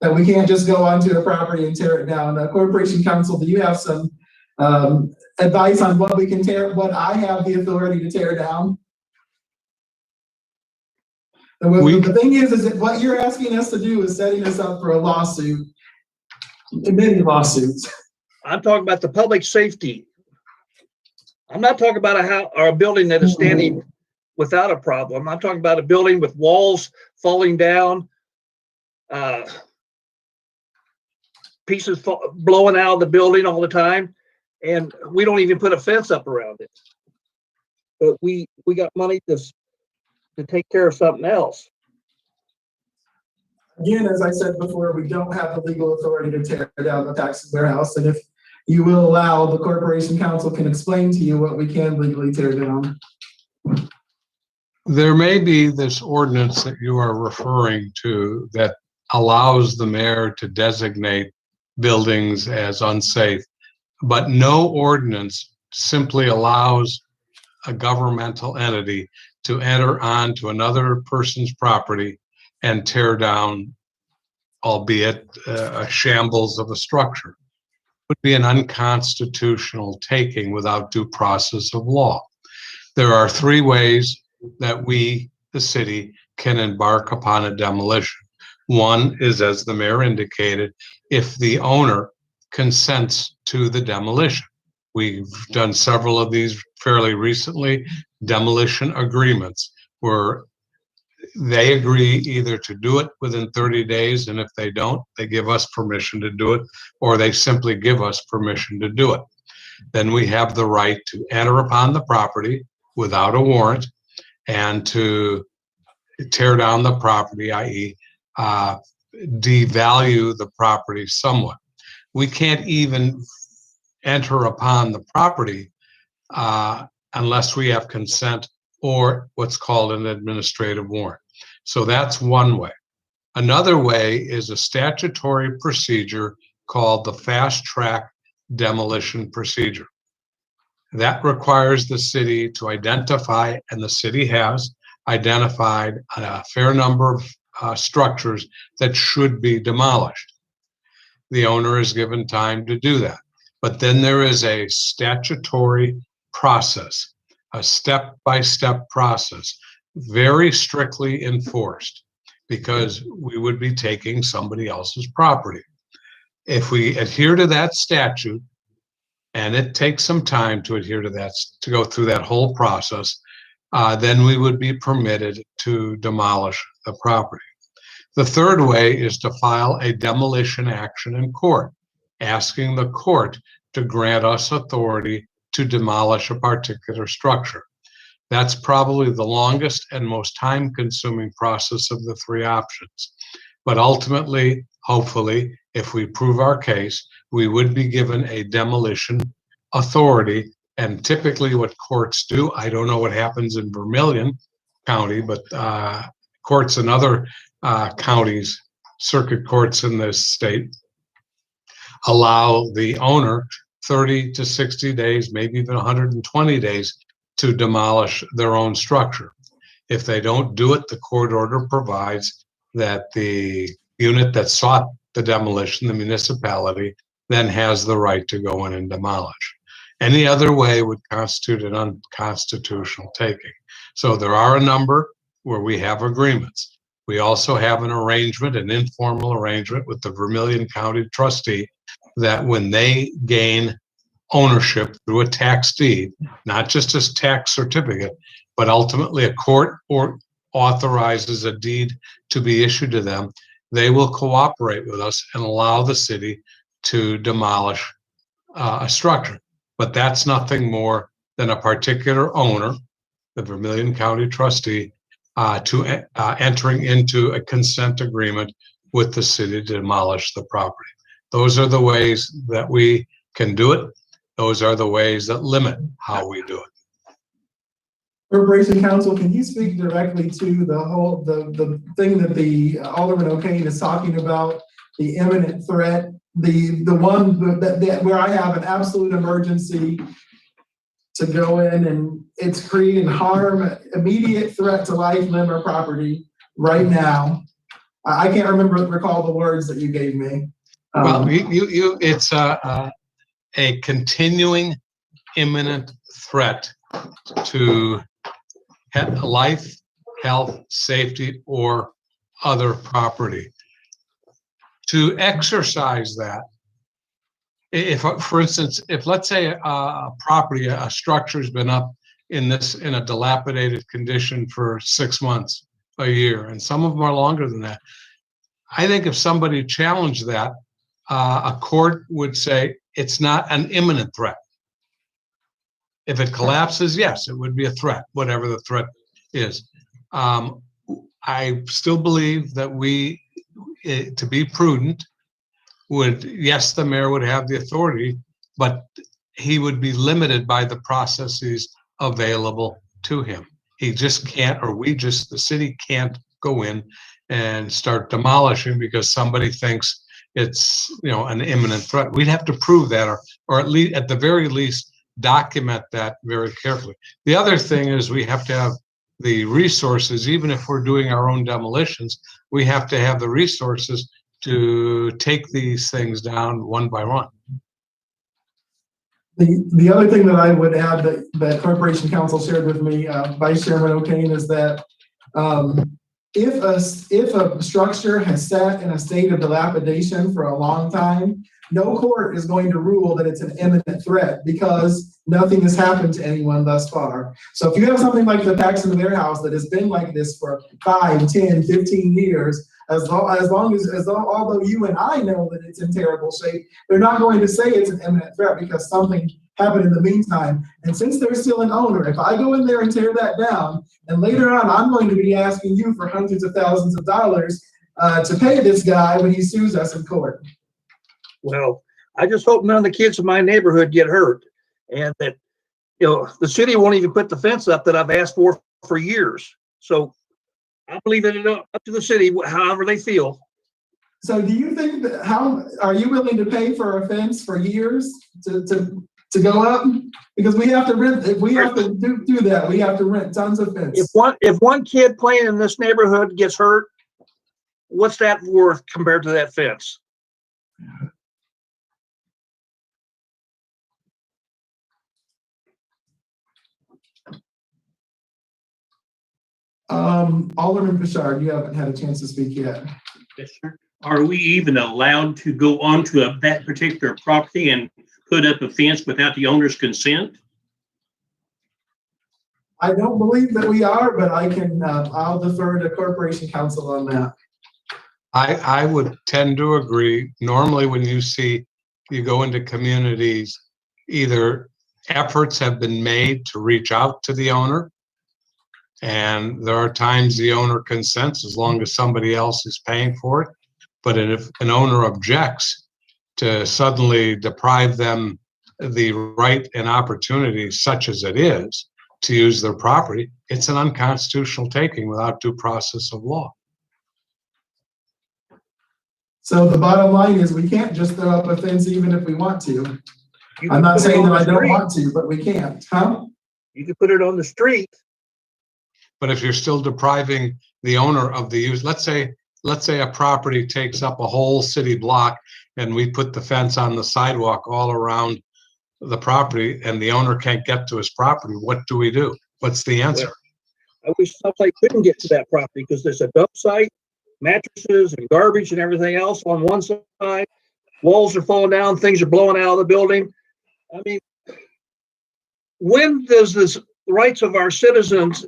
that we can't just go onto a property and tear it down. Corporation Council, do you have some advice on what we can tear, what I have the authority to tear down? The thing is that what you're asking us to do is setting us up for a lawsuit, many lawsuits. I'm talking about the public safety. I'm not talking about a house or a building that is standing without a problem. I'm talking about a building with walls falling down, pieces blowing out of the building all the time, and we don't even put a fence up around it. But we got money to take care of something else. Again, as I said before, we don't have the legal authority to tear down the tax warehouse, and if you will allow, the Corporation Council can explain to you what we can legally tear down. There may be this ordinance that you are referring to that allows the mayor to designate buildings as unsafe, but no ordinance simply allows a governmental entity to enter onto another person's property and tear down, albeit a shambles of a structure. It would be an unconstitutional taking without due process of law. There are three ways that we, the city, can embark upon a demolition. One is, as the mayor indicated, if the owner consents to the demolition. We've done several of these fairly recently, demolition agreements, where they agree either to do it within 30 days, and if they don't, they give us permission to do it, or they simply give us permission to do it. Then we have the right to enter upon the property without a warrant and to tear down the property, i.e., devalue the property somewhat. We can't even enter upon the property unless we have consent or what's called an administrative warrant. So that's one way. Another way is a statutory procedure called the fast track demolition procedure. That requires the city to identify, and the city has identified a fair number of structures that should be demolished. The owner is given time to do that. But then there is a statutory process, a step-by-step process, very strictly enforced, because we would be taking somebody else's property. If we adhere to that statute, and it takes some time to adhere to that, to go through that whole process, then we would be permitted to demolish the property. The third way is to file a demolition action in court, asking the court to grant us authority to demolish a particular structure. That's probably the longest and most time-consuming process of the three options. But ultimately, hopefully, if we prove our case, we would be given a demolition authority. And typically what courts do, I don't know what happens in Vermilion County, but courts in other counties, circuit courts in this state, allow the owner 30 to 60 days, maybe even 120 days to demolish their own structure. If they don't do it, the court order provides that the unit that sought the demolition, the municipality, then has the right to go in and demolish. Any other way would constitute an unconstitutional taking. So there are a number where we have agreements. We also have an arrangement, an informal arrangement with the Vermilion County trustee, that when they gain ownership through a tax deed, not just a tax certificate, but ultimately a court or authorizes a deed to be issued to them, they will cooperate with us and allow the city to demolish a structure. But that's nothing more than a particular owner, the Vermilion County trustee, entering into a consent agreement with the city to demolish the property. Those are the ways that we can do it. Those are the ways that limit how we do it. Corporation Counsel, can you speak directly to the thing that the Alderman O'Kane is talking about, the imminent threat, the one that where I have an absolute emergency to go in and it's creating harm, immediate threat to life, limb, or property right now. I can't recall the words that you gave me. Well, it's a continuing imminent threat to life, health, safety, or other property. To exercise that, if, for instance, if let's say a property, a structure's been up in a dilapidated condition for 6 months, a year, and some of them are longer than that. I think if somebody challenged that, a court would say it's not an imminent threat. If it collapses, yes, it would be a threat, whatever the threat is. I still believe that to be prudent, yes, the mayor would have the authority, but he would be limited by the processes available to him. He just can't, or the city can't go in and start demolishing because somebody thinks it's, an imminent threat. We'd have to prove that, or at the very least, document that very carefully. The other thing is we have to have the resources, even if we're doing our own demolitions, we have to have the resources to take these things down one by one. The other thing that I would add that Corporation Counsel shared with me, Vice Chairman O'Kane, is that if a structure has sat in a state of dilapidation for a long time, no court is going to rule that it's an imminent threat because nothing has happened to anyone thus far. So if you have something like the Paxton Warehouse that has been like this for 5, 10, 15 years, although you and I know that it's in terrible shape, they're not going to say it's an imminent threat because something happened in the meantime. And since they're still an owner, if I go in there and tear that down, and later on I'm going to be asking you for hundreds of thousands of dollars to pay this guy when he sues us in court. Well, I just hope none of the kids in my neighborhood get hurt, and that the city won't even put the fence up that I've asked for years. So I'm leaving it up to the city, however they feel. So do you think how are you willing to pay for a fence for years to go up? Because we have to rent, if we have to do that, we have to rent tons of fence. If one kid playing in this neighborhood gets hurt, what's that worth compared to that fence? Alderman Bouchard, you haven't had a chance to speak yet. Yes, sir. Are we even allowed to go onto that particular property and put up a fence without the owner's consent? I don't believe that we are, but I'll defer to Corporation Counsel on that. I would tend to agree. Normally when you go into communities, either efforts have been made to reach out to the owner, and there are times the owner consents as long as somebody else is paying for it. But if an owner objects, to suddenly deprive them the right and opportunity, such as it is, to use their property, it's an unconstitutional taking without due process of law. So the bottom line is we can't just throw up a fence even if we want to. I'm not saying that I don't want to, but we can't, huh? You can put it on the street. But if you're still depriving the owner of the use, let's say a property takes up a whole city block and we put the fence on the sidewalk all around the property and the owner can't get to his property, what do we do? What's the answer? I wish somebody couldn't get to that property because there's a dump site, mattresses and garbage and everything else on one side. Walls are falling down, things are blowing out of the building. I mean, when does this rights of our citizens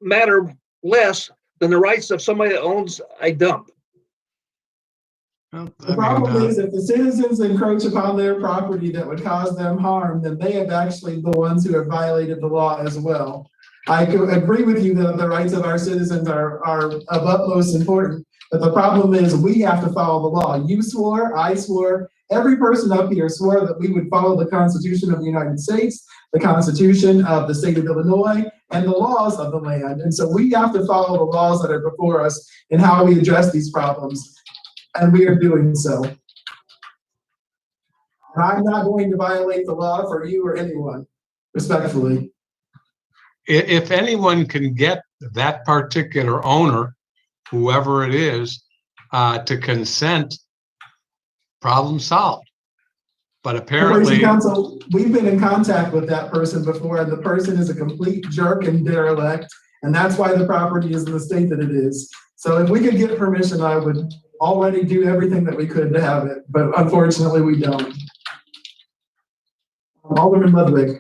matter less than the rights of somebody that owns a dump? The problem is if the citizens encroach upon their property that would cause them harm, then they have actually the ones who have violated the law as well. I could agree with you that the rights of our citizens are of utmost importance, but the problem is we have to follow the law. You swore, I swore, every person up here swore that we would follow the Constitution of the United States, the Constitution of the state of Illinois, and the laws of the land. And so we have to follow the laws that are before us in how we address these problems. And we are doing so. And I'm not going to violate the law for you or anyone, respectfully. If anyone can get that particular owner, whoever it is, to consent, problem solved. But apparently, Council, we've been in contact with that person before, and the person is a complete jerk and derelict, and that's why the property is in the state that it is. So if we could get permission, I would already do everything that we could to have it, but unfortunately we don't. Alderman Ludwig.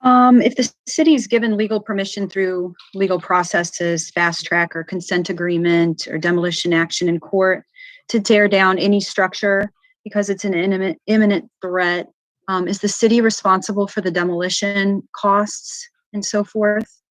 If the city is given legal permission through legal processes, fast track or consent agreement or demolition action in court to tear down any structure because it's an imminent threat, is the city responsible for the demolition costs and so forth?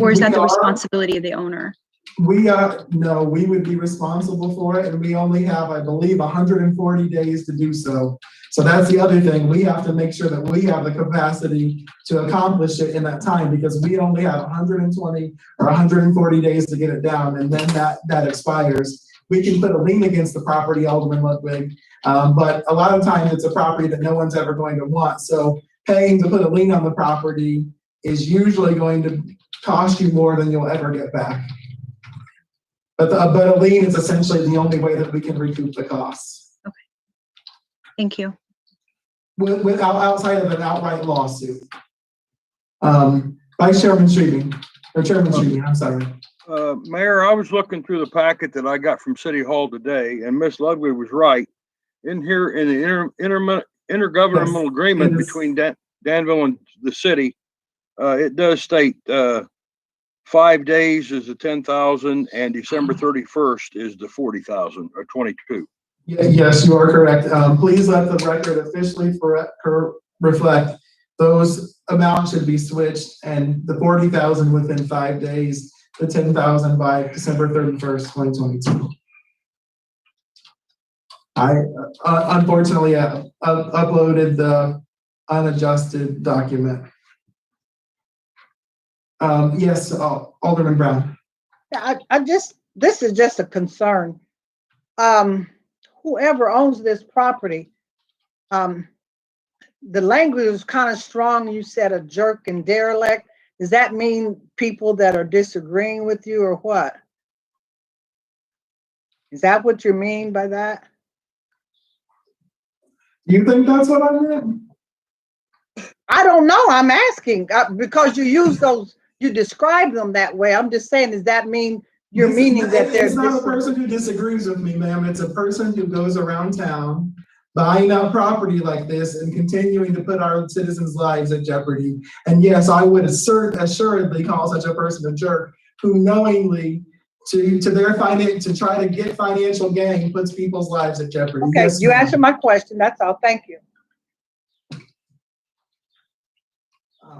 Or is that the responsibility of the owner? No, we would be responsible for it, and we only have, I believe, 140 days to do so. So that's the other thing. We have to make sure that we have the capacity to accomplish it in that time, because we only have 120 or 140 days to get it down, and then that expires. We can put a lien against the property, Alderman Ludwig, but a lot of times it's a property that no one's ever going to want. So paying to put a lien on the property is usually going to cost you more than you'll ever get back. But a lien is essentially the only way that we can recoup the costs. Okay. Thank you. Without outside of an outright lawsuit. Vice Chairman Streeting, or Chairman Streeting, I'm sorry. Mayor, I was looking through the packet that I got from City Hall today, and Ms. Ludwig was right. In here, in the intergovernmental agreement between Danville and the city, it does state 5 days is the 10,000 and December 31st is the 40,000 or 22. Yes, you are correct. Please let the record officially reflect those amounts should be switched, and the 40,000 within 5 days, the 10,000 by December 31st, 2022. I unfortunately uploaded the unadjusted document. Yes, Alderman Brown. This is just a concern. Whoever owns this property, the language is kind of strong. You said a jerk and derelict. Does that mean people that are disagreeing with you or what? Is that what you mean by that? You think that's what I meant? I don't know. I'm asking because you use those, you describe them that way. I'm just saying, does that mean you're meaning that there's It's not a person who disagrees with me, ma'am. It's a person who goes around town buying up property like this and continuing to put our citizens' lives at jeopardy. And yes, I would assuredly call such a person a jerk who knowingly to try to get financial gain puts people's lives at jeopardy. Okay, yes, you ma'am. answered my question. That's all. Thank you.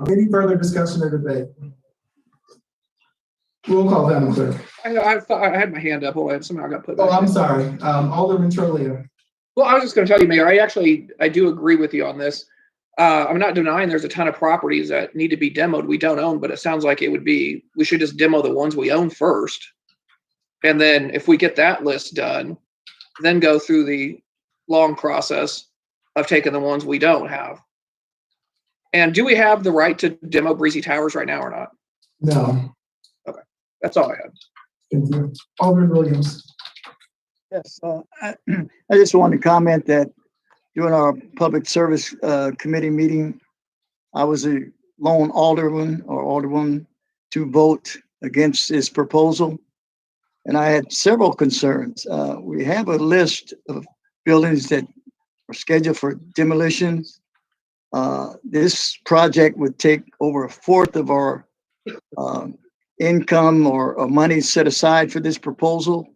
Any further discussion or debate? Roll call, Madam Clerk. I thought I had my hand up. Hold on, somehow I got put back. Oh, I'm sorry. Alderman Trolio. Well, I was just going to tell you, Mayor, I do agree with you on this. I'm not denying there's a ton of properties that need to be demoed we don't own, but it sounds like we should just demo the ones we own first. And then if we get that list done, then go through the long process of taking the ones we don't have. And do we have the right to demo Breezy Towers right now or not? No. Okay, that's all I had. Thank you. Alderman Williams. Yes, I just want to comment that during our public service committee meeting, I was a lone alderman or alderwoman to vote against this proposal. And I had several concerns. We have a list of buildings that are scheduled for demolition. This project would take over a fourth of our income or money set aside for this proposal.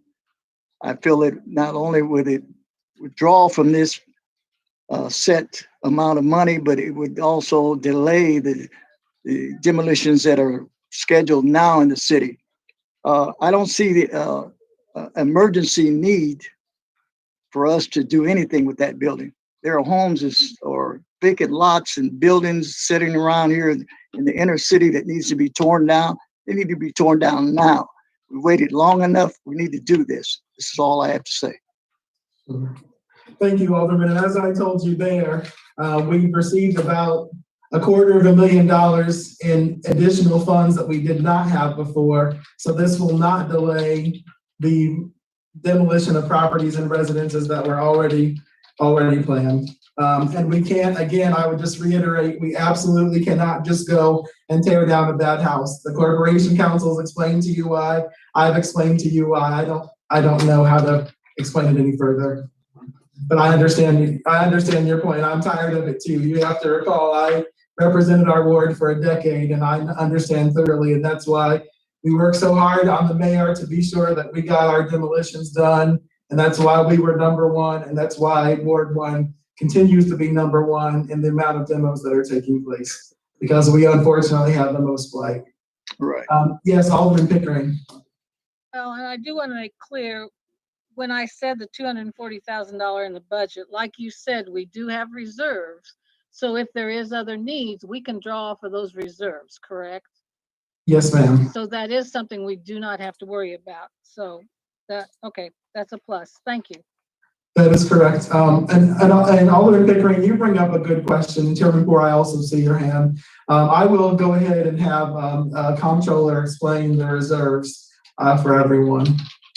I feel that not only would it withdraw from this set amount of money, but it would also delay the demolitions that are scheduled now in the city. I don't see the emergency need for us to do anything with that building. There are homes or vacant lots and buildings sitting around here in the inner city that needs to be torn down. They need to be torn down now. We waited long enough. We need to do this. This is all I have to say. Thank you, Alderman. And as I told you there, we received about $250,000 in additional funds that we did not have before. So this will not delay the demolition of properties and residences that were already planned. And we can't, again, I would just reiterate, we absolutely cannot just go and tear down a bad house. The Corporation Council's explained to you why. I've explained to you why. I don't know how to explain it any further. But I understand your point. I'm tired of it too. You have to recall, I represented our ward for a decade and I understand thoroughly. And that's why we worked so hard on the mayor to be sure that we got our demolitions done. And that's why we were #1. And that's why Ward 1 continues to be #1 in the amount of demos that are taking place, because we unfortunately have the most blight. Right. Yes, Alderman Pickering. Well, and I do want to make clear, when I said the $240,000 in the budget, like you said, we do have reserves. So if there is other needs, we can draw for those reserves, correct? Yes, ma'am. So that is something we do not have to worry about. So okay, that's a plus. Thank you. That is correct. And Alderman Pickering, you bring up a good question. Chairman Poor, I also see your hand. I will go ahead and have Comptroller explain the reserves for everyone,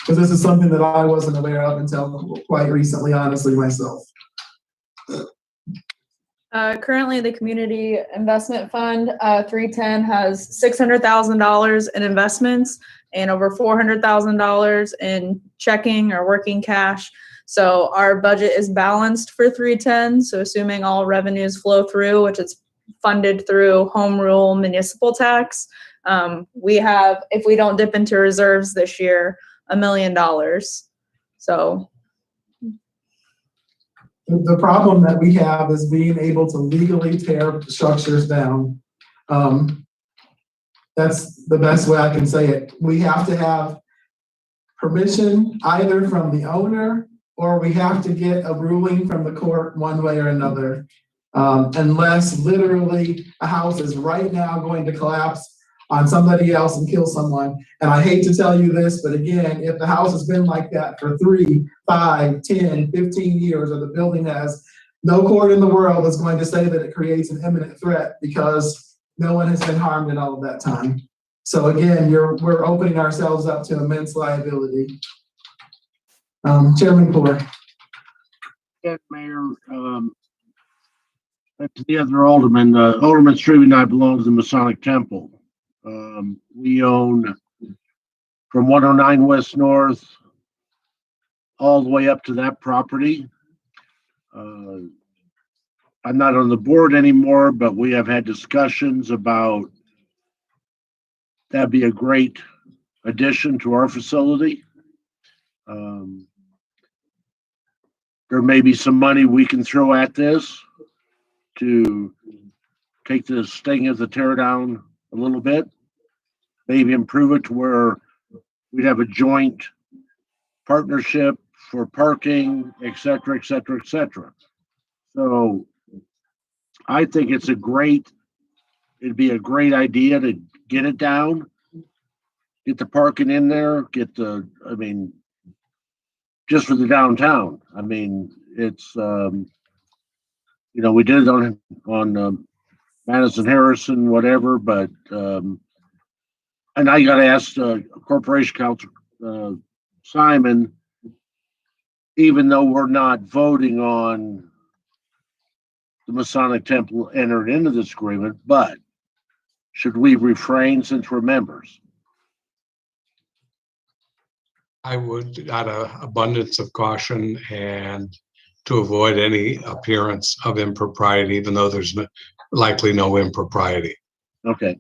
because this is something that I wasn't aware of until quite recently, honestly, myself. Currently, the Community Investment Fund 310 has $600,000 in investments and over $400,000 in checking or working cash. So our budget is balanced for 310. So assuming all revenues flow through, which is funded through home rule municipal tax, we have, if we don't dip into reserves this year, $1 million. So the problem that we have is being able to legally tear structures down. That's the best way I can say it. We have to have permission either from the owner, or we have to get a ruling from the court one way or another. Unless literally a house is right now going to collapse on somebody else and kill someone. And I hate to tell you this, but again, if the house has been like that for 3, 5, 10, 15 years, or the building has, no court in the world is going to say that it creates an imminent threat, because no one has been harmed in all of that time. So again, we're opening ourselves up to immense liability. Chairman Poor. Yes, Mayor. To the other alderman, Alderman Street and I belong to the Masonic Temple. We own from 109 West North all the way up to that property. I'm not on the board anymore, but we have had discussions about that'd be a great addition to our facility. There may be some money we can throw at this to take the sting of the tear down a little bit, maybe improve it to where we'd have a joint partnership for parking, et cetera, et cetera, et cetera. So I think it'd be a great idea to get it down, get the parking in there, just for the downtown. I mean, it's, we did it on Madison Harrison, whatever, but, and I got to ask Corporation Council, Simon, even though we're not voting on the Masonic Temple entered into this agreement, but should we refrain since we're members? I would, out of abundance of caution and to avoid any appearance of impropriety, even though there's likely no impropriety. Okay.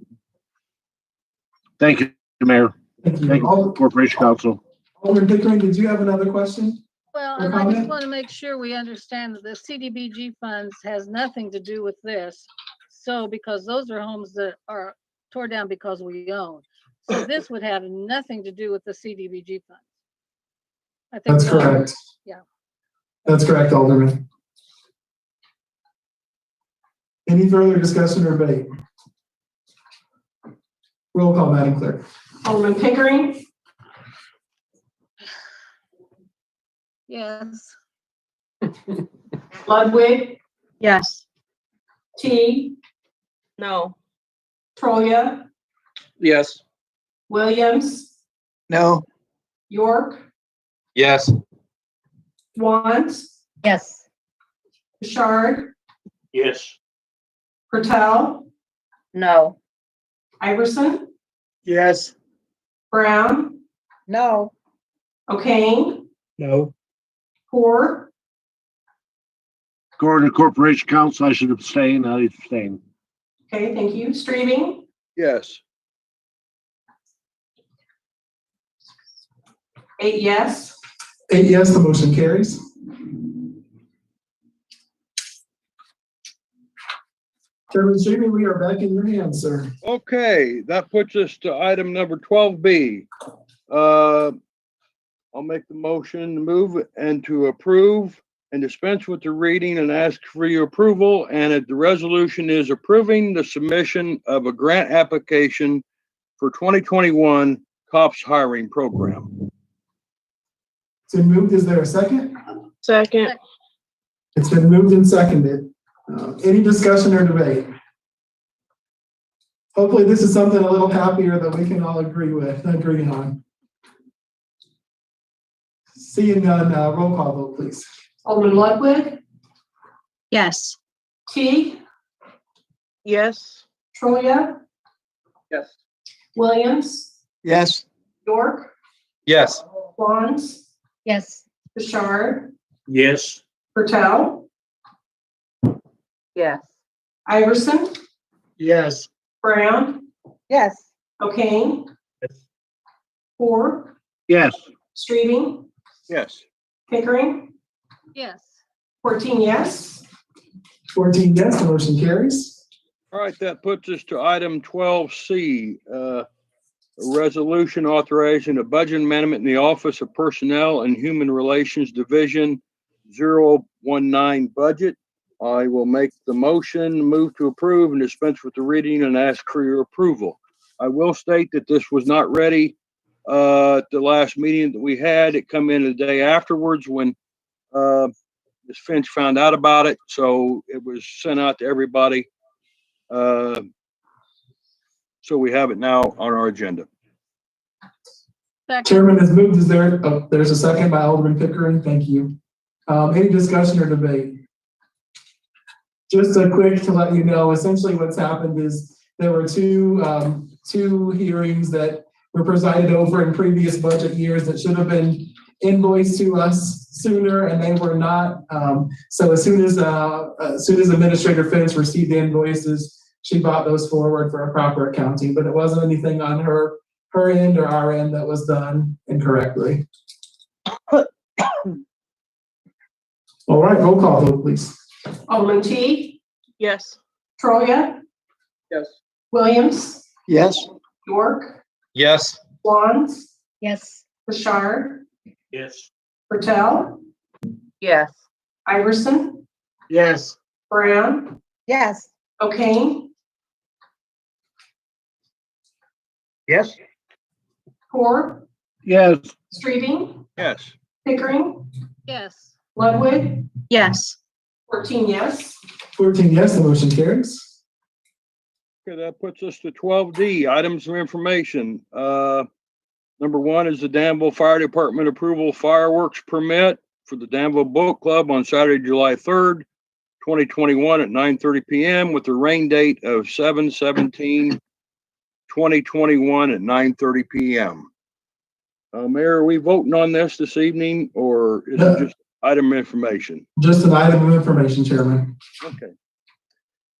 Thank you, Mayor. Thank you. Thank you, Corporation Council. Alderman Pickering, did you have another question? Well, or and I just comment? want to make sure we understand that the CDBG funds has nothing to do with this. So, because those are homes that are tore down because we own. So this would have nothing to do with the CDBG funds. I think That's we all- correct. Yeah. That's correct, Alderman. Any further discussion or debate? Roll call, Madam Clerk. Alderman Pickering, Yes. Ludwig, Yes. T, No. Troya, Yes. Williams, No. York, Yes. Wants, Yes. Bouchard, Yes. Patel, No. Iverson, Yes. Brown, No. O'Kane, No. Poor, According to Corporation Council, I should abstain. I abstain. okay, thank you, Streaming, Yes. 8 yes. 8 yes, the motion carries. Chairman Streaming, we are back in your hands, sir. Okay, that puts us to item number 12B. I'll make the motion to move and to approve and dispense with the reading and ask for your approval. And the resolution is approving the submission of a grant application for 2021 COPS hiring program. It's been moved. Is there a second? Second. It's been moved and seconded. Any discussion or debate? Hopefully this is something a little happier that we can all agree on. Seeing none, roll call vote, please. Alderman Ludwig, Yes. T, Yes. Troya, Yes. Williams, Yes. York, Yes. Wants, Yes. Bouchard, Yes. Patel, Yes. Iverson, Yes. Brown, Yes. O'Kane, Yes. Poor, Yes. Streaming, Yes. Pickering, Yes. 14 yes. 14 yes, the motion carries. All right, that puts us to item 12C, a resolution authorizing a budget amendment in the Office of Personnel and Human Relations Division 019 budget. I will make the motion, move to approve and dispense with the reading and ask for your approval. I will state that this was not ready at the last meeting that we had. It come in the day afterwards when Ms. Finch found out about it, so it was sent out to everybody. So we have it now on our agenda. Second. Chairman has moved. Is there, there's a second by Alderman Pickering. Thank you. Any discussion or debate? Just a quick to let you know, essentially what's happened is there were two hearings that were presided over in previous budget years that should have been invoiced to us sooner, and they were not. So as soon as Administrator Finch received the invoices, she brought those forward for a proper accounting, but it wasn't anything on her end or our end that was done incorrectly. All right, roll call vote, please. Alderman T, Yes. Troya, Yes. Williams, Yes. York, Yes. Wants, Yes. Bouchard, Yes. Patel, Yes. Iverson, Yes. Brown, Yes. O'Kane, Yes. Poor, Yes. Streaming, Yes. Pickering, Yes. Ludwig, Yes. 14 yes. 14 yes, the motion carries. Okay, that puts us to 12D, items of information. Number one is the Danville Fire Department approval fireworks permit for the Danville Boat Club on Saturday, July 3rd, 2021 at 9:30 p.m. with the rain date of 7/17/2021 at 9:30 p.m. Mayor, are we voting on this evening, or is it just? item information. Just an item of information, Chairman. Okay.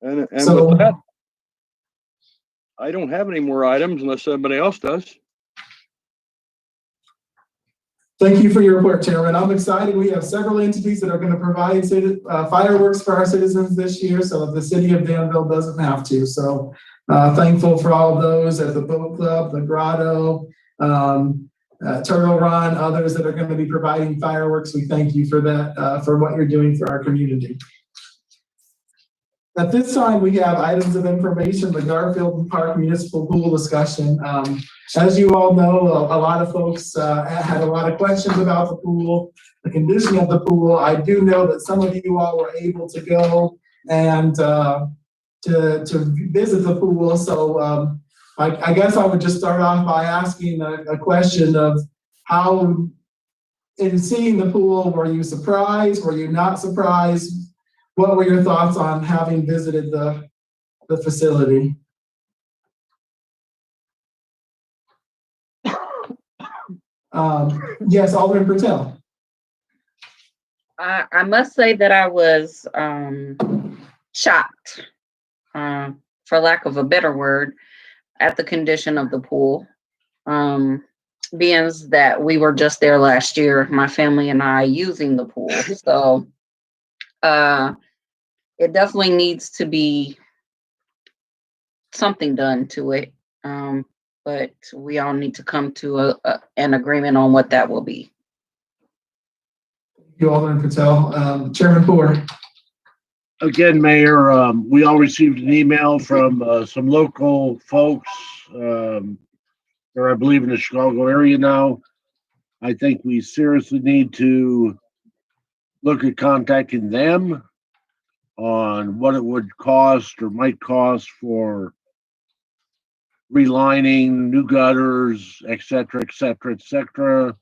And So- with that, I don't have any more items unless somebody else does. Thank you for your report, Chairman. I'm excited. We have several entities that are going to provide fireworks for our citizens this year, so the city of Danville doesn't have to. So thankful for all of those at the Boat Club, the Grotto, Turtle Run, others that are going to be providing fireworks. We thank you for that, for what you're doing for our community. At this time, we have items of information, the Garfield Park Municipal Pool discussion. As you all know, a lot of folks had a lot of questions about the pool, the condition of the pool. I do know that some of you all were able to go and to visit the pool. So I guess I would just start off by asking a question of how, in seeing the pool, were you surprised? Were you not surprised? What were your thoughts on having visited the facility? Yes, Alderman Patel. I must say that I was shocked, for lack of a better word, at the condition of the pool. Being that we were just there last year, my family and I, using the pool. So it definitely needs to be something done to it. But we all need to come to an agreement on what that will be. Thank you, Alderman Patel. Chairman Poor. Again, Mayor, we all received an email from some local folks. They're, I believe, in the Chicago area now. I think we seriously need to look at contacting them on what it would cost or might cost for relining, new gutters, et cetera, et cetera, et cetera.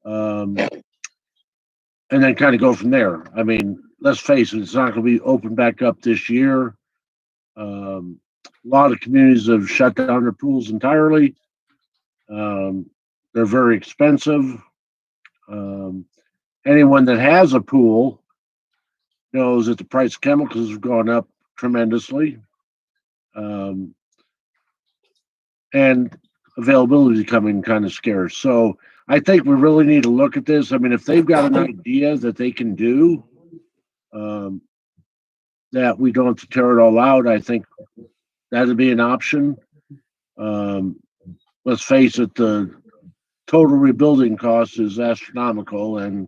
And then kind of go from there. I mean, let's face it, it's not going to be open back up this year. A lot of communities have shut down their pools entirely. They're very expensive. Anyone that has a pool knows that the price of chemicals have gone up tremendously. And availability is becoming kind of scarce. So I think we really need to look at this. I mean, if they've got an idea that they can do, that we don't have to tear it all out, I think that'd be an option. Let's face it, the total rebuilding cost is astronomical and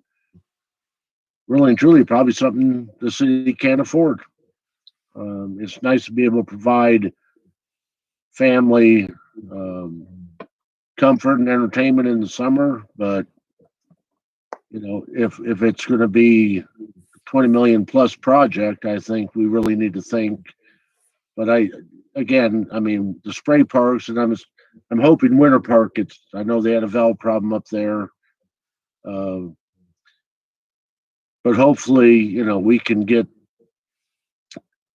really and truly probably something the city can't afford. It's nice to be able to provide family comfort and entertainment in the summer, but you know, if it's going to be a 20 million plus project, I think we really need to think. But I mean, the spray parks, and I'm hoping Winter Park. I know they had a valve problem up there, but hopefully, you know, we can get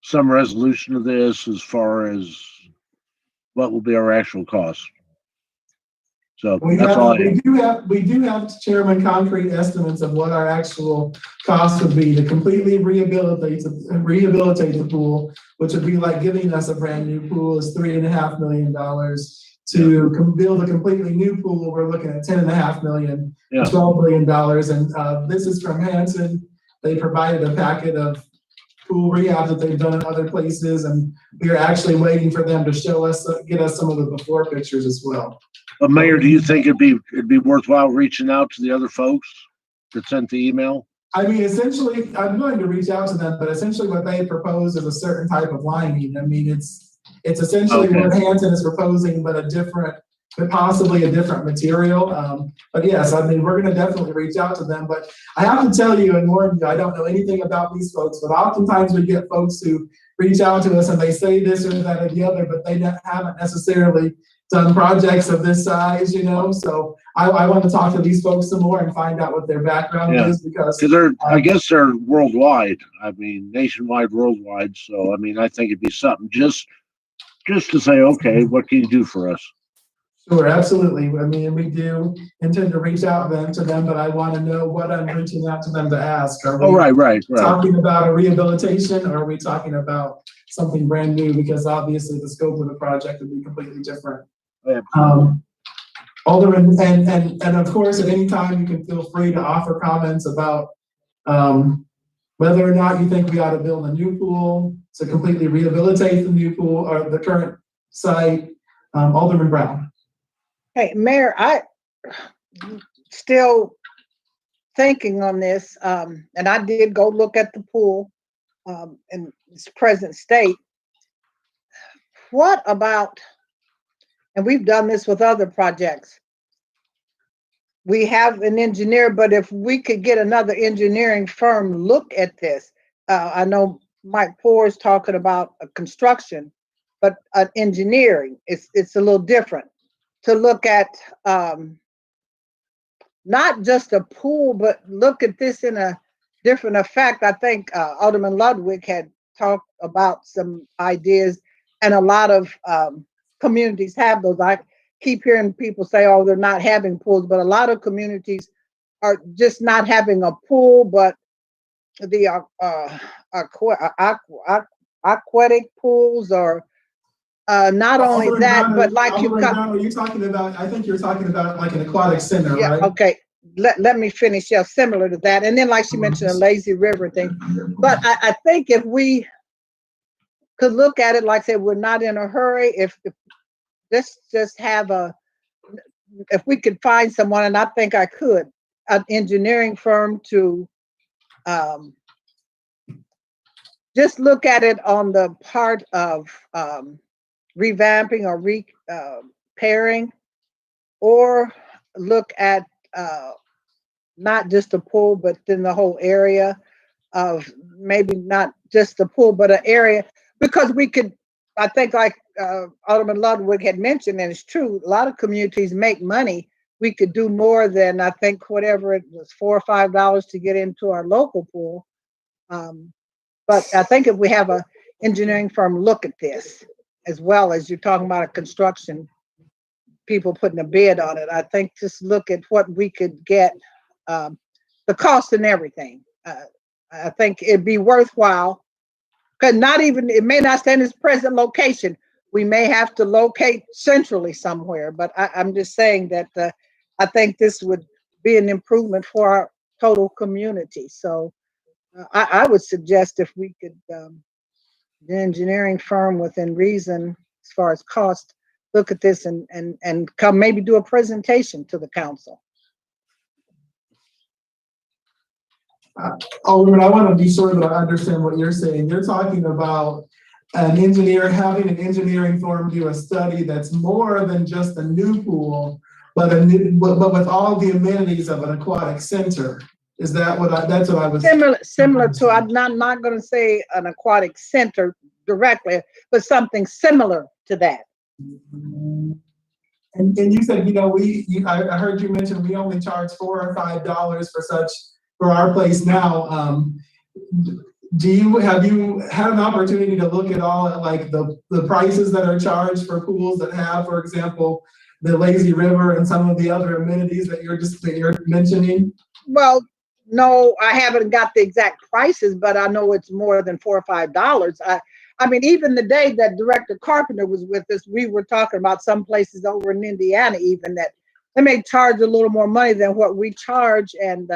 some resolution of this as far as what will be our actual costs. So We that's all I have. do have, Chairman, concrete estimates of what our actual cost would be to completely rehabilitate the pool, which would be like giving us a brand new pool is $3.5 million. To build a completely new pool, we're looking at $10.5 million, $12 million. And this is from Hanson. They provided a packet of pool rehab that they've done in other places, and we are actually waiting for them to get us some of the before pictures as well. But Mayor, do you think it'd be worthwhile reaching out to the other folks that sent the email? I mean, essentially, I'm going to reach out to them, but essentially what they propose is a certain type of lining. I mean, it's essentially what Hanson is proposing, but possibly a different material. But yes, I mean, we're going to definitely reach out to them. But I have to tell you and warn you, I don't know anything about these folks, but oftentimes we get folks who reach out to us and they say this or that or the other, but they haven't necessarily done projects of this size, you know. So I want to talk to these folks some more and find out what their background is, because I guess they're worldwide. I mean, nationwide, worldwide. So I mean, I think it'd be something just to say, okay, what can you do for us? Sure, absolutely. I mean, we do intend to reach out then to them, but I want to know what I'm reaching out to them to ask. Are Oh, we right. talking about a rehabilitation, or are we talking about something brand new? Because obviously the scope of the project would be completely different. Alderman, and of course, at any time, you can feel free to offer comments about whether or not you think we ought to build a new pool to completely rehabilitate the new pool or the current site. Alderman Brown. Hey, Mayor, I still thinking on this, and I did go look at the pool in its present state. What about, and we've done this with other projects, we have an engineer, but if we could get another engineering firm look at this, I know Mike Poor is talking about a construction, but engineering, it's a little different. To look at not just a pool, but look at this in a different effect. I think Alderman Ludwig had talked about some ideas, and a lot of communities have those. I keep hearing people say, oh, they're not having pools, but a lot of communities are just not having a pool, but the aquatic pools, or not only that, but like you've got. Are you talking about, I think you're talking about like an aquatic center, Yeah, right? okay. Let me finish. Yeah, similar to that. And then like she mentioned, a lazy river thing. But I think if we could look at it, like I said, we're not in a hurry. If let's just have if we could find someone, and I think I could, an engineering firm to just look at it on the part of revamping or repairing, or look at not just a pool, but then the whole area of maybe not just the pool, but an area, because we could, I think like Alderman Ludwig had mentioned, and it's true, a lot of communities make money. We could do more than, I think, whatever it was, $4 or $5 to get into our local pool. But I think if we have an engineering firm look at this, as well as you're talking about a construction, people putting a bid on it, I think just look at what we could get, the cost and everything. I think it'd be worthwhile, because not even, it may not stay in its present location. We may have to locate centrally somewhere, but I'm just saying that I think this would be an improvement for our total community. So I would suggest if we could, the engineering firm within reason, as far as cost, look at this and come maybe do a presentation to the council. Alderman, I want to be sure that I understand what you're saying. You're talking about an engineer having an engineering firm do a study that's more than just a new pool, but with all the amenities of an aquatic center. Is that what that's what I was similar to, I'm not going to say an aquatic center directly, but something similar to that. And you said, you know, I heard you mention we only charge $4 or $5 for our place now. Have you had an opportunity to look at all at like the prices that are charged for pools that have, for example, the lazy river and some of the other amenities that you're mentioning? Well, no, I haven't got the exact prices, but I know it's more than $4 or $5. I mean, even the day that Director Carpenter was with us, we were talking about some places over in Indiana, even that they may charge a little more money than what we charge. And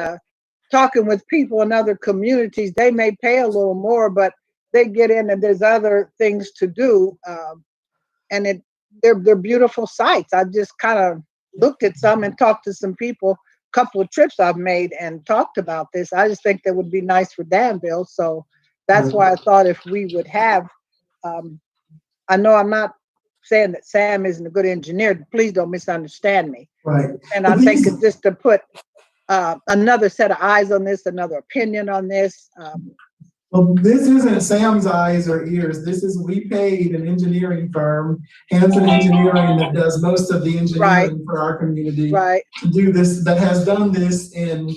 talking with people in other communities, they may pay a little more, but they get in and there's other things to do. And they're beautiful sites. I just kind of looked at some and talked to some people. Couple of trips I've made and talked about this. I just think that would be nice for Danville. So that's why I thought if we would have, I know I'm not saying that Sam isn't a good engineer. Please don't misunderstand me. Right. And I think it's just to put another set of eyes on this, another opinion on this. Well, this isn't Sam's eyes or ears. We paid an engineering firm, Hanson Engineering, that does most of the engineering for our community, to do this, that has done this in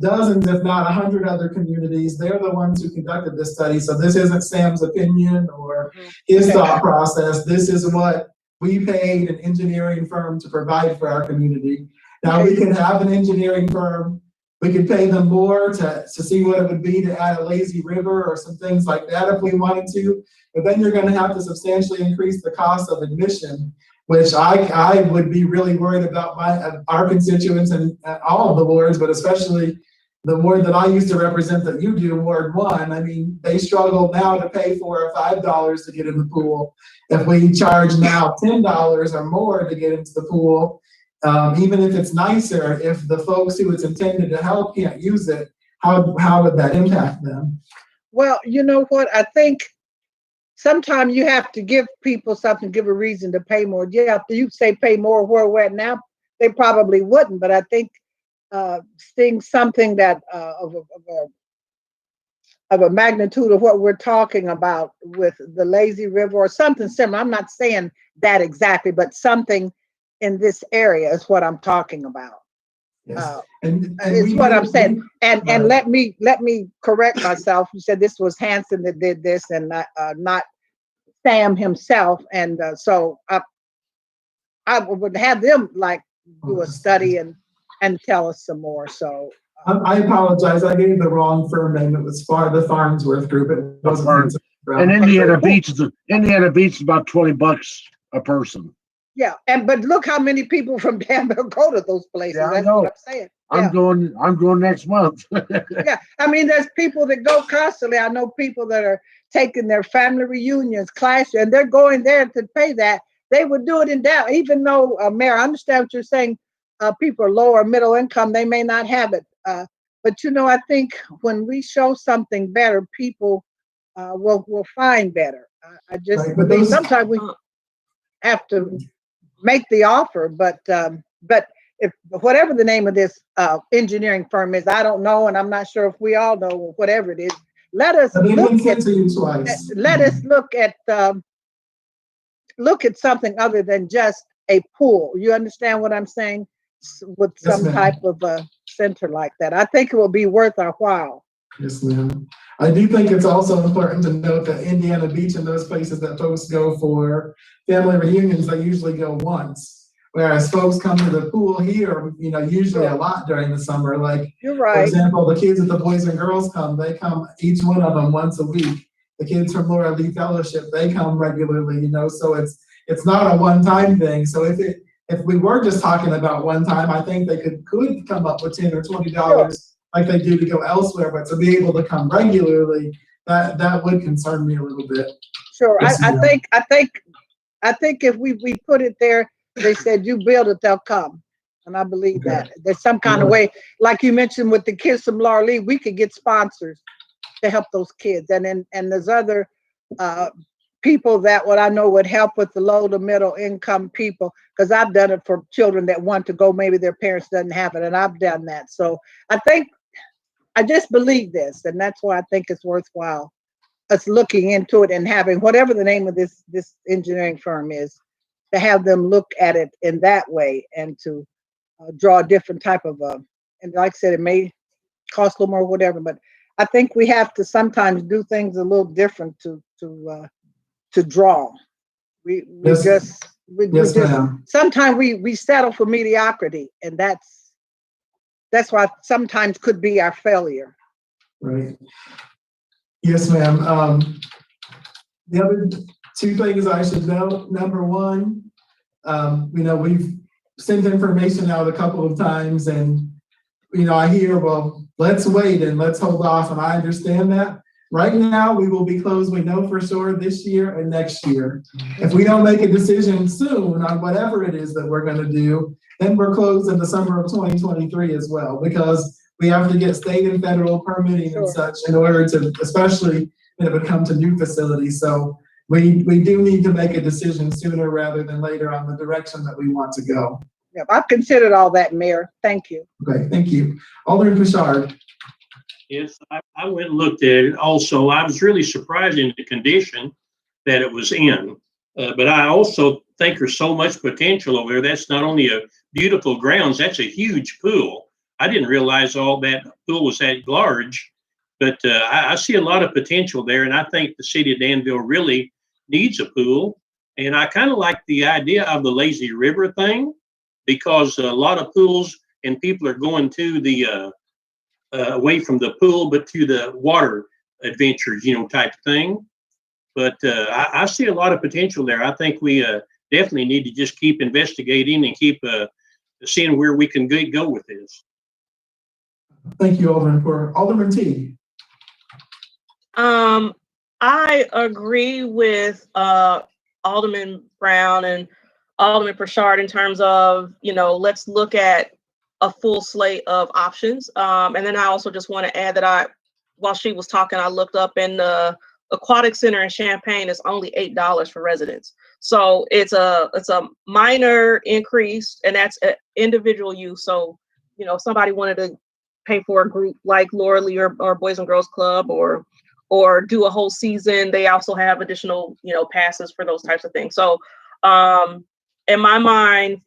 dozens, if not 100 other communities. They're the ones who conducted this study. So this isn't Sam's opinion or his thought process. This is what we paid an engineering firm to provide for our community. Now we can have an engineering firm, we could pay them more to see what it would be to add a lazy river or some things like that if we wanted to. But then you're gonna have to substantially increase the cost of admission, which I would be really worried about our constituents and all of the wards, but especially the ward that I used to represent that you do, Ward 1. I mean, they struggle now to pay $4 or $5 to get in the pool. If we charge now $10 or more to get into the pool, even if it's nicer, if the folks who it's intended to help can't use it, how would that impact them? Well, you know what? I think sometimes you have to give people something, give a reason to pay more. Yeah, if you say pay more where we're at now, they probably wouldn't. But I think seeing something that of a magnitude of what we're talking about with the lazy river or something similar. I'm not saying that exactly, but something in this area is what I'm talking about. Yes. Is what I'm saying. And let me correct myself. You said this was Hanson that did this and not Sam himself. And so I would have them like do a study and tell us some more. So I apologize. I gave the wrong firm name. It was the Farnsworth Group. It wasn't. And Indiana Beach is about $20 a person. Yeah, but look how many people from Danville go to those places. Yeah, That's I know. what I'm saying. I'm going next month. Yeah, I mean, there's people that go constantly. I know people that are taking their family reunions, class, and they're going there to pay that. They would do it in Dallas, even though, Mayor, I understand what you're saying. People are lower middle income, they may not have it. But you know, I think when we show something better, people will find better. I just believe sometimes we have to make the offer, but if whatever the name of this engineering firm is, I don't know, and I'm not sure if we all know, whatever it is. Let us look at something other than just a pool. You understand what I'm saying? With some type of a center like that, I think it will be worth our while. Yes, ma'am. I do think it's also important to note that Indiana Beach and those places that folks go for family reunions, they usually go once. Whereas folks come to the pool here, usually a lot during the summer. Like, you're right. For example, the kids at the Boys and Girls they come, each one of them once a week. The kids from Laura Lee Fellowship, they come regularly, so it's not a one-time thing. So if we were just talking about one time, I think they could come up with $10 or $20 like they do to go elsewhere, but to be able to come regularly, that would concern me a little bit. Sure, I think if we put it there, they said you build it, they'll come, and I believe that there's some kind of way, like you mentioned with the kids from Laura Lee, we could get sponsors to help those kids, and there's other people that what I know would help with the low to middle income people, because I've done it for children that want to go, maybe their parents doesn't have it, and I've done that. So I just believe this, and that's why I think it's worthwhile us looking into it and having whatever the name of this engineering firm is, to have them look at it in that way and to draw a different type of and like I said, it may cost a little more, whatever, but I think we have to sometimes do things a little different to draw. We just sometimes we settle for mediocrity, and that's why sometimes could be our failure. Right. Yes, ma'am. The other two things I should note. Number one, we've sent information out a couple of times, and I hear, well, let's wait and let's hold off, and I understand that. Right now, we will be closed, we know for sure, this year and next year. If we don't make a decision soon on whatever it is that we're going to do, then we're closed in the summer of 2023 as well, because we have to get state and federal permitting and such in order to, especially when it would come to new facilities. So we do need to make a decision sooner rather than later on the direction that we want to go. Yeah, I've considered all that, Mayor. Thank you. Okay, thank you. Alderman Bouchard. Yes, I went and looked at it also. I was really surprised in the condition that it was in. But I also think there's so much potential over there. That's not only a beautiful grounds, that's a huge pool. I didn't realize all that pool was that large, but I see a lot of potential there. And I think the city of Danville really needs a pool. And I kind of like the idea of the lazy river thing, because a lot of pools and people are going to the away from the pool, but to the water adventures, type thing. But I see a lot of potential there. I think we definitely need to just keep investigating and keep seeing where we can go with this. Thank you, Alderman, for Alderman T. I agree with Alderman Brown and Alderman Pritchard in terms of, let's look at a full slate of options. And then I also just want to add that while she was talking, I looked up, in the Aquatic Center in Champaign is only $8 for residents. So it's a minor increase, and that's individual use. So, if somebody wanted to pay for a group like Laura Lee or Boys and Girls Club or do a whole season, they also have additional, passes for those types of things. So in my mind,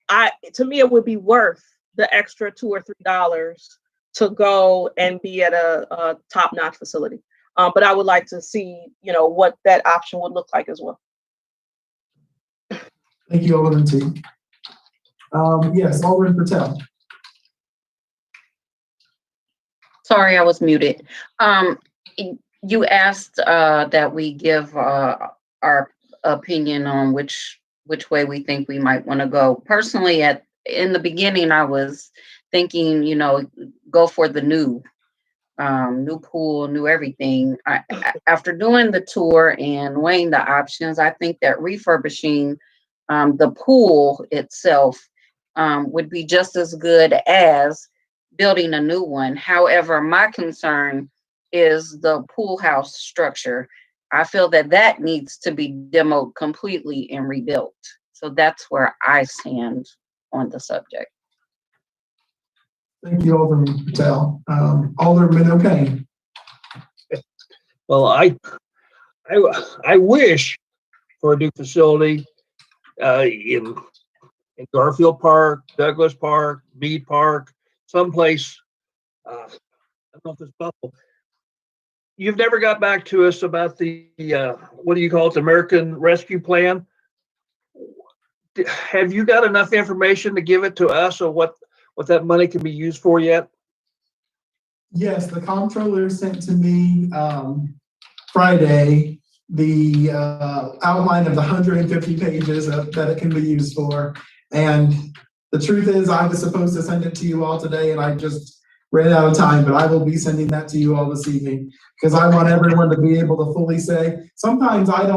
to me, it would be worth the extra $2 or $3 to go and be at a top-notch facility. But I would like to see, what that option would look like as well. Thank you, Alderman T. Yes, Alderman Patel. Sorry, I was muted. You asked that we give our opinion on which way we think we might want to go. Personally, in the beginning, I was thinking, go for the new pool, new everything. After doing the tour and weighing the options, I think that refurbishing the pool itself would be just as good as building a new one. However, my concern is the pool house structure. I feel that needs to be demoed completely and rebuilt. So that's where I stand on the subject. Thank you, Alderman Patel. Alderman O'Kane. Well, I wish for a new facility in Garfield Park, Douglas Park, Mead Park, someplace. I don't know if it's possible. You've never got back to us about the what do you call it, the American Rescue Plan? Have you got enough information to give it to us, or what that money can be used for yet? Yes, the comptroller sent to me Friday the outline of the 150 pages that it can be used for. And the truth is, I was supposed to send it to you all today, and I just ran out of time, but I will be sending that to you all this evening, because I want everyone to be able to fully say. Sometimes I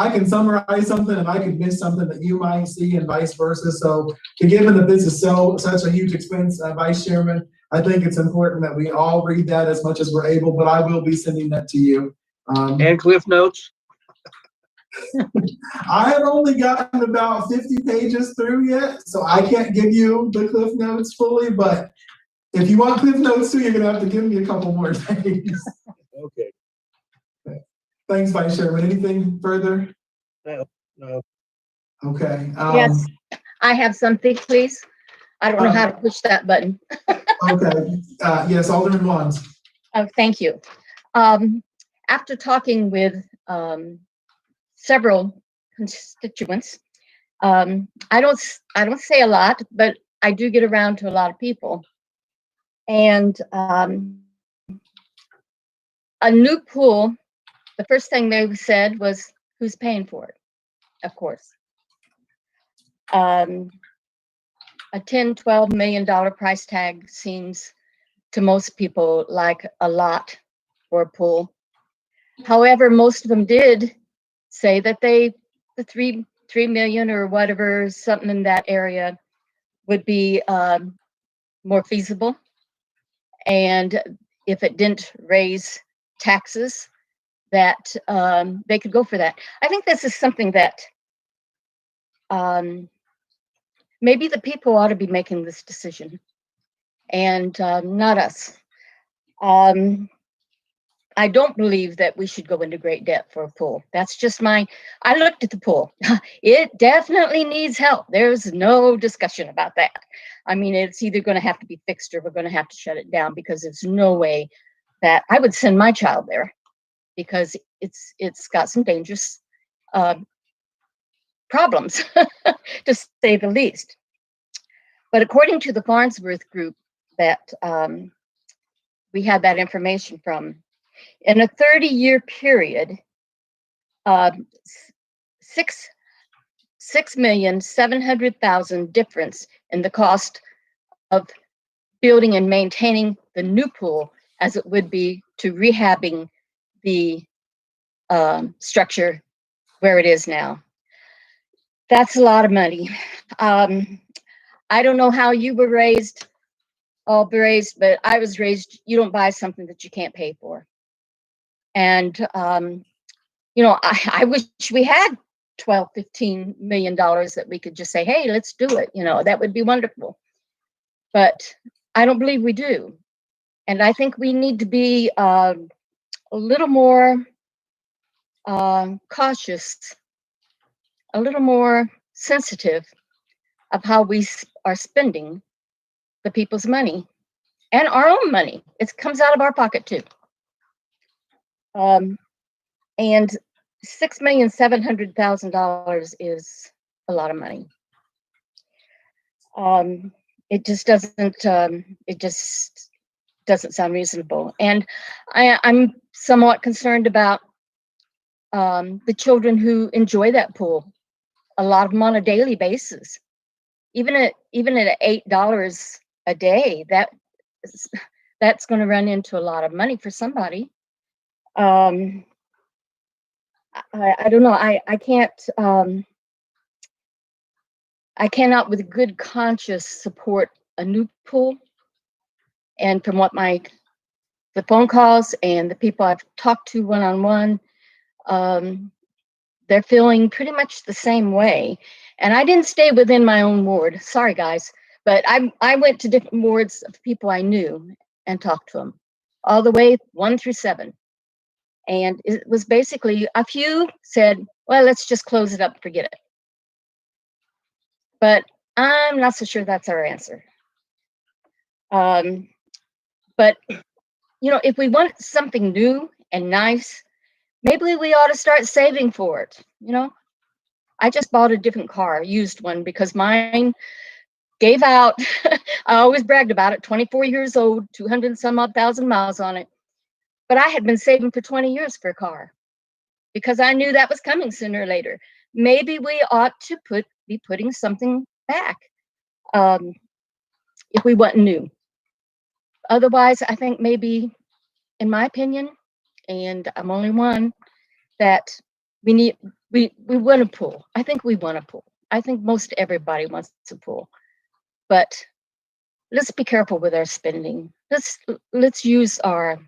can summarize something and I could miss something that you might see, and vice versa. So given that this is such a huge expense, Vice Chairman, I think it's important that we all read that as much as we're able, but I will be sending that to you. And Cliff Notes? I have only gotten about 50 pages through yet, so I can't give you the Cliff Notes fully, but if you want Cliff Notes too, you're gonna have to give me a couple more days. Okay. Thanks, Vice Chairman. Anything further? No. Okay. Yes, I have something, please. I don't know how to push that button. Okay. Yes, Alderman Wands. Oh, thank you. After talking with several constituents, I don't say a lot, but I do get around to a lot of people. And a new pool, the first thing they said was, who's paying for it? Of course. A $10-12 million price tag seems to most people like a lot for a pool. However, most of them did say that the 3 million or whatever, something in that area, would be more feasible. And if it didn't raise taxes, that they could go for that. I think this is something that maybe the people ought to be making this decision, and not us. I don't believe that we should go into great debt for a pool. That's just I looked at the pool. It definitely needs help. There's no discussion about that. I mean, it's either going to have to be fixed or we're going to have to shut it down, because there's no way that I would send my child there, because it's got some dangerous problems, to say the least. But according to the Farnsworth group that we had that information from, in a 30-year period, 6,700,000 difference in the cost of building and maintaining the new pool as it would be to rehabbing the structure where it is now. That's a lot of money. I don't know how you were raised, but I was raised, you don't buy something that you can't pay for. And, you know, I wish we had $12-15 million that we could just say, hey, let's do it. You know, that would be wonderful. But I don't believe we do. And I think we need to be a little more cautious, a little more sensitive of how we are spending the people's money and our own money. It comes out of our pocket too. And $6,700,000 is a lot of money. It just doesn't sound reasonable. And I'm somewhat concerned about the children who enjoy that pool. A lot of them on a daily basis. Even at $8 a day, that's going to run into a lot of money for somebody. I don't know. I cannot with good conscience support a new pool. And from what the phone calls and the people I've talked to one-on-one, they're feeling pretty much the same way. And I didn't stay within my own ward. Sorry, guys. But I went to different wards of people I knew and talked to them, all the way 1 through 7. And it was basically, a few said, well, let's just close it up, forget it. But I'm not so sure that's our answer. But, you know, if we want something new and nice, maybe we ought to start saving for it. You know, I just bought a different car, a used one, because mine gave out. I always bragged about it, 24 years old, 200 and some odd thousand miles on it. But I had been saving for 20 years for a car because I knew that was coming sooner or later. Maybe we ought to be putting something back if we want new. Otherwise, I think maybe, in my opinion, and I'm only one, that we want a pool. I think we want a pool. I think most everybody wants a pool. But let's be careful with our spending. Let's use our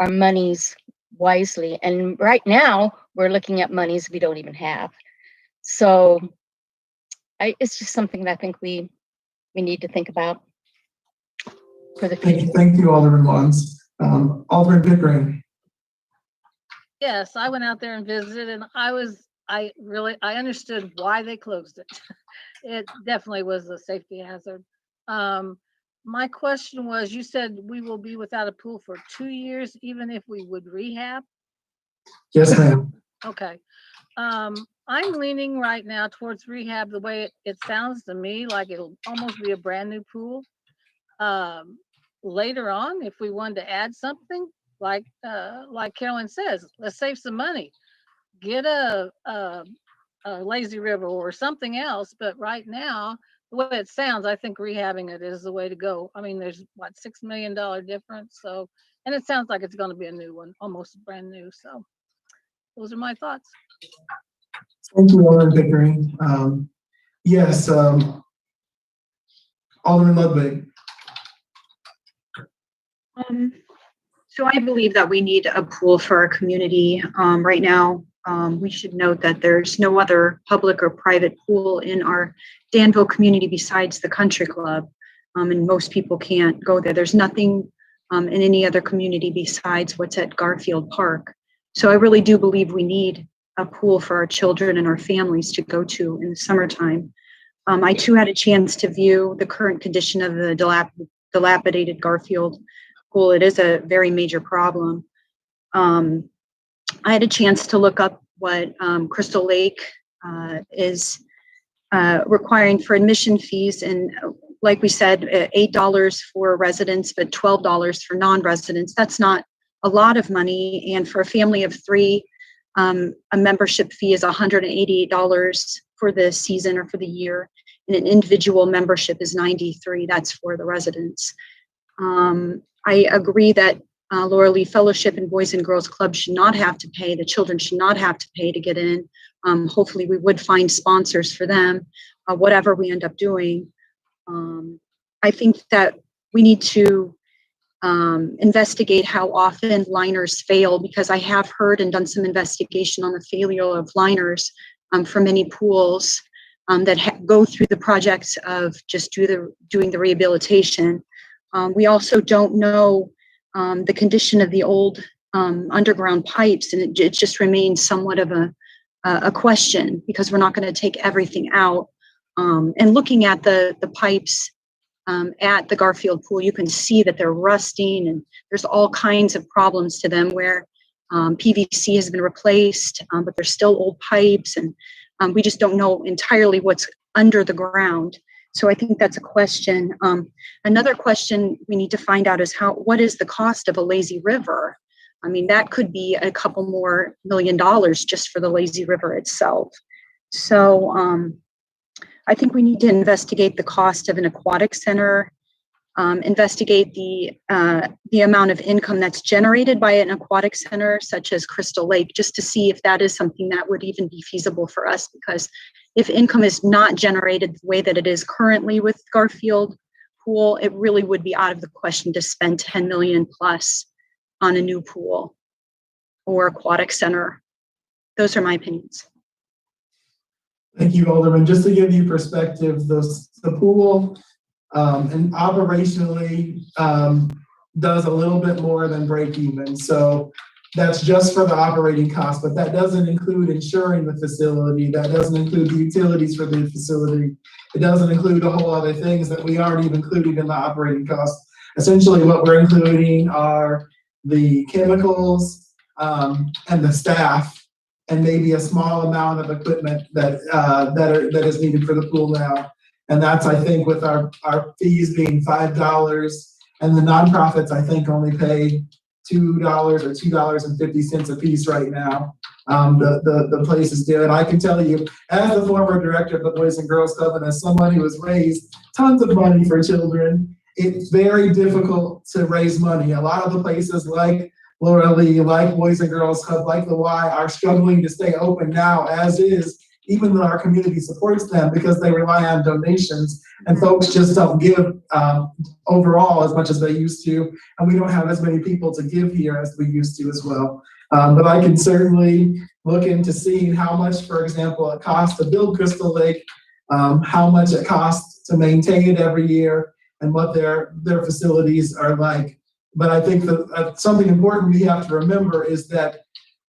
monies wisely. And right now, we're looking at monies we don't even have. So it's just something that I think we need to think about for the future. Thank you, Alderman Watts. Alderman Pickering. Yes, I went out there and visited, and I understood why they closed it. It definitely was a safety hazard. My question was, you said we will be without a pool for 2 years, even if we would rehab? Yes, ma'am. Okay. I'm leaning right now towards rehab. The way it sounds to me like it'll almost be a brand new pool. Later on, if we wanted to add something, like Carolyn says, let's save some money. Get a lazy river or something else. But right now, the way it sounds, I think rehabbing it is the way to go. I mean, there's what, $6 million difference. So, and it sounds like it's going to be a new one, almost brand new. So those are my thoughts. Thank you, Alderman Pickering. Yes, Alderman Ludwig. So I believe that we need a pool for our community. Right now, we should note that there's no other public or private pool in our Danville community besides the country club. And most people can't go there. There's nothing in any other community besides what's at Garfield Park. So I really do believe we need a pool for our children and our families to go to in the summertime. I too had a chance to view the current condition of the dilapidated Garfield pool. It is a very major problem. I had a chance to look up what Crystal Lake is requiring for admission fees. And like we said, $8 for residents, but $12 for non-residents. That's not a lot of money. And for a family of 3, a membership fee is $188 for the season or for the year. And an individual membership is $93. That's for the residents. I agree that Laurel Lee Fellowship and Boys and Girls Club should not have to pay. The children should not have to pay to get in. Hopefully we would find sponsors for them, whatever we end up doing. I think that we need to investigate how often liners fail, because I have heard and done some investigation on the failure of liners for many pools that go through the projects of just doing the rehabilitation. We also don't know the condition of the old underground pipes, and it just remains somewhat of a question, because we're not going to take everything out. And looking at the pipes at the Garfield pool, you can see that they're rusting, and there's all kinds of problems to them where PVC has been replaced, but there's still old pipes, and we just don't know entirely what's under the ground. So I think that's a question. Another question we need to find out is what is the cost of a lazy river? I mean, that could be a couple more $1 million just for the lazy river itself. So I think we need to investigate the cost of an aquatic center, investigate the amount of income that's generated by an aquatic center, such as Crystal Lake, just to see if that is something that would even be feasible for us. Because if income is not generated the way that it is currently with Garfield pool, it really would be out of the question to spend 10 million plus on a new pool or aquatic center. Those are my opinions. Thank you, Alderman. Just to give you perspective, the pool and operationally does a little bit more than break even. So that's just for the operating cost, but that doesn't include insuring the facility. That doesn't include the utilities for the facility. It doesn't include a whole other things that we aren't even including in the operating costs. Essentially what we're including are the chemicals and the staff, and maybe a small amount of equipment that is needed for the pool now. And that's, I think, with our fees being $5, and the nonprofits, I think, only pay $2 or $2.50 a piece right now. The places do. And I can tell you, as the former director of the Boys and Girls Club, and as someone who has raised tons of money for children, it's very difficult to raise money. A lot of the places like Laurel Lee, like Boys and Girls Club, like the Y, are struggling to stay open now as is, even though our community supports them, because they rely on donations, and folks just don't give overall as much as they used to, and we don't have as many people to give here as we used to as well. But I can certainly look into seeing how much, for example, it costs to build Crystal Lake, how much it costs to maintain it every year, and what their facilities are like. But I think that something important we have to remember is that,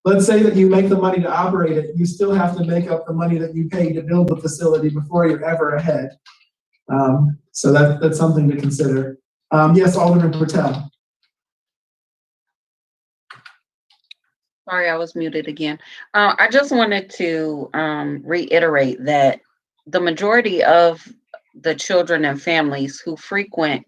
let's say that you make the money to operate it, you still have to make up the money that you pay to build the facility before you're ever ahead. So that's something to consider. Yes, Alderman Patel. Sorry, I was muted again. I just wanted to reiterate that the majority of the children and families who frequent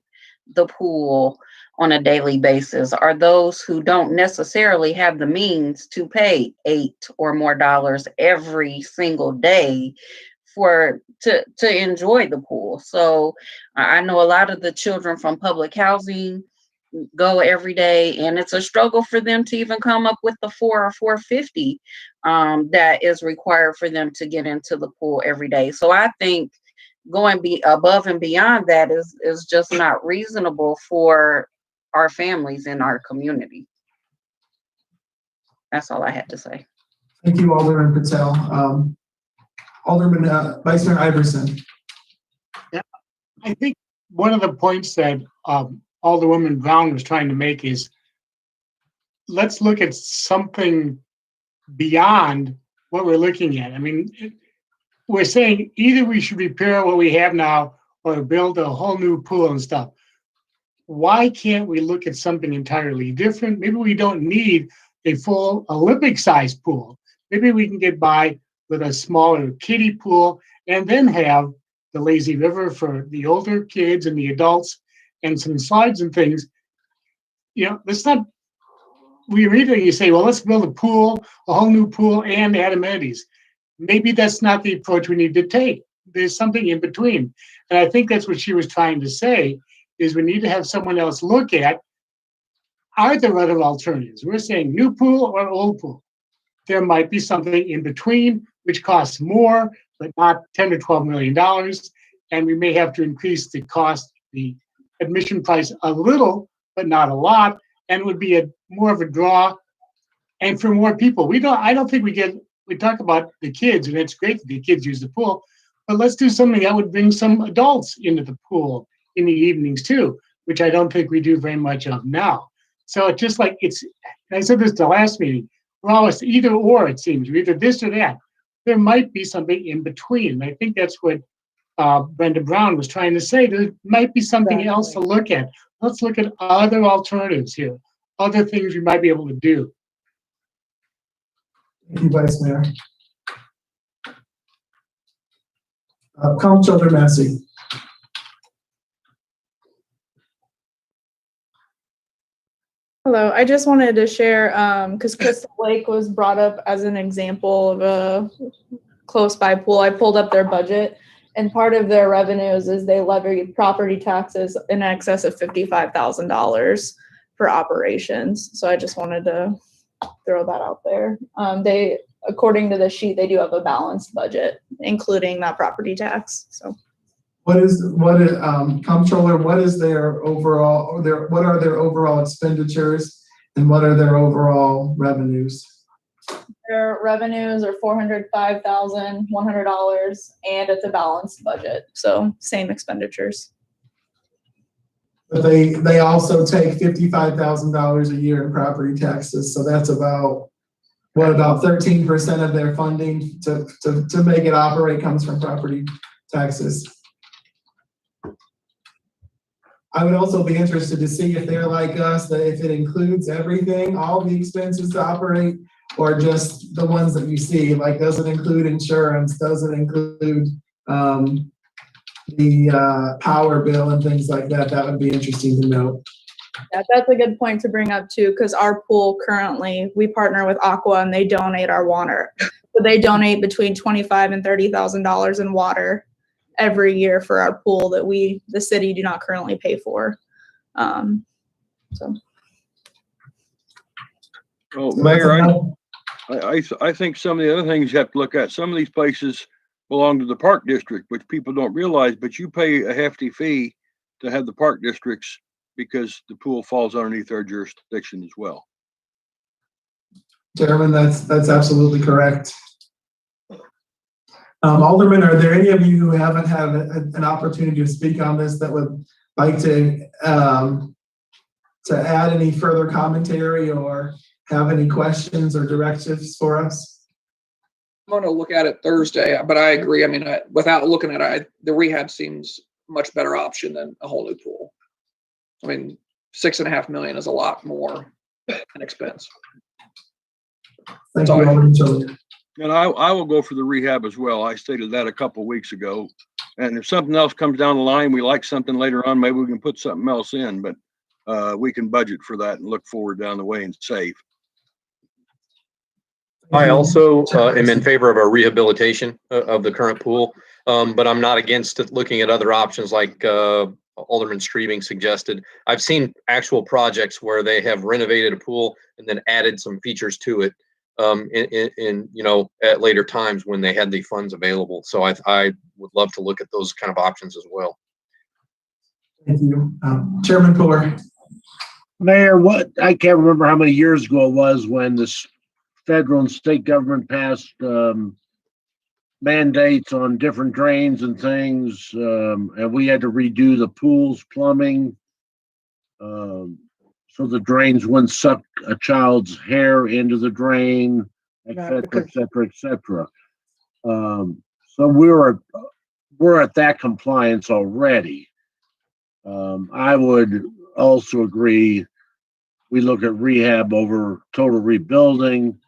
the pool on a daily basis are those who don't necessarily have the means to pay $8 or more every single day to enjoy the pool. So I know a lot of the children from public housing go every day, and it's a struggle for them to even come up with the $4 or $4.50 that is required for them to get into the pool every day. So I think going above and beyond that is just not reasonable for our families in our community. That's all I had to say. Thank you, Alderman Patel. Alderman Vice Mayor Iverson. Yeah, I think one of the points that Alderwoman Brown was trying to make is, let's look at something beyond what we're looking at. I mean, we're saying either we should repair what we have now or build a whole new pool and stuff. Why can't we look at something entirely different? Maybe we don't need a full Olympic-sized pool. Maybe we can get by with a smaller kiddie pool and then have the lazy river for the older kids and the adults and some slides and things. Let's not, we immediately you say, well, let's build a pool, a whole new pool and add amenities. Maybe that's not the approach we need to take. There's something in between. And I think that's what she was trying to say, is we need to have someone else look at, are there other alternatives? We're saying new pool or old pool. There might be something in between, which costs more, but not $10 or $12 million. And we may have to increase the cost, the admission price a little, but not a lot. And it would be more of a draw. And for more people, I don't think we talk about the kids, and it's great that the kids use the pool, but let's do something that would bring some adults into the pool in the evenings too, which I don't think we do very much of now. So it's just like I said this the last meeting, we're always either or, it seems, we're either this or that. There might be something in between. And I think that's what Brenda Brown was trying to say. There might be something else to look at. Let's look at other alternatives here, other things we might be able to do. Thank you, Vice Mayor. Comptroller Massey. Hello, I just wanted to share, because Crystal Lake was brought up as an example of a close by pool. I pulled up their budget, and part of their revenues is they levy property taxes in excess of $55,000 for operations. So I just wanted to throw that out there. According to the sheet, they do have a balanced budget, including that property tax. So. Comptroller, what are their overall expenditures and what are their overall revenues? Their revenues are $405,100 and it's a balanced budget. So same expenditures. But they also take $55,000 a year in property taxes. So that's about 13% of their funding to make it operate comes from property taxes. I would also be interested to see if they're like us, that if it includes everything, all the expenses to operate, or just the ones that you see, like does it include insurance, does it include the power bill and things like that? That would be interesting to know. Yeah, that's a good point to bring up too, because our pool currently, we partner with Aqua and they donate our water. So they donate between $25,000 and $30,000 in water every year for our pool that the city do not currently pay for. So. Oh, Mayor, I think some of the other things you have to look at, some of these places belong to the park district, which people don't realize, but you pay a hefty fee to have the park districts because the pool falls underneath their jurisdiction as well. Chairman, that's absolutely correct. Alderman, are there any of you who haven't had an opportunity to speak on this that would like to add any further commentary or have any questions or directives for us? I'm going to look at it Thursday, but I agree. I mean, without looking at it, the rehab seems a much better option than a whole new pool. I mean, $6.5 million is a lot more an expense. Thank you, Alderman Toad. And I will go for the rehab as well. I stated that a couple of weeks ago. And if something else comes down the line, we like something later on, maybe we can put something else in, but we can budget for that and look forward down the way and save. I also am in favor of a rehabilitation of the current pool, but I'm not against looking at other options like Alderman Streebing suggested. I've seen actual projects where they have renovated a pool and then added some features to it at later times when they had the funds available. So I would love to look at those kind of options as well. Thank you. Chairman Puller. Mayor, I can't remember how many years ago it was when this federal and state government passed mandates on different drains and things, and we had to redo the pool's plumbing so the drains wouldn't suck a child's hair into the drain, et cetera, et cetera, et cetera. So we're at that compliance already. I would also agree we look at rehab over total rebuilding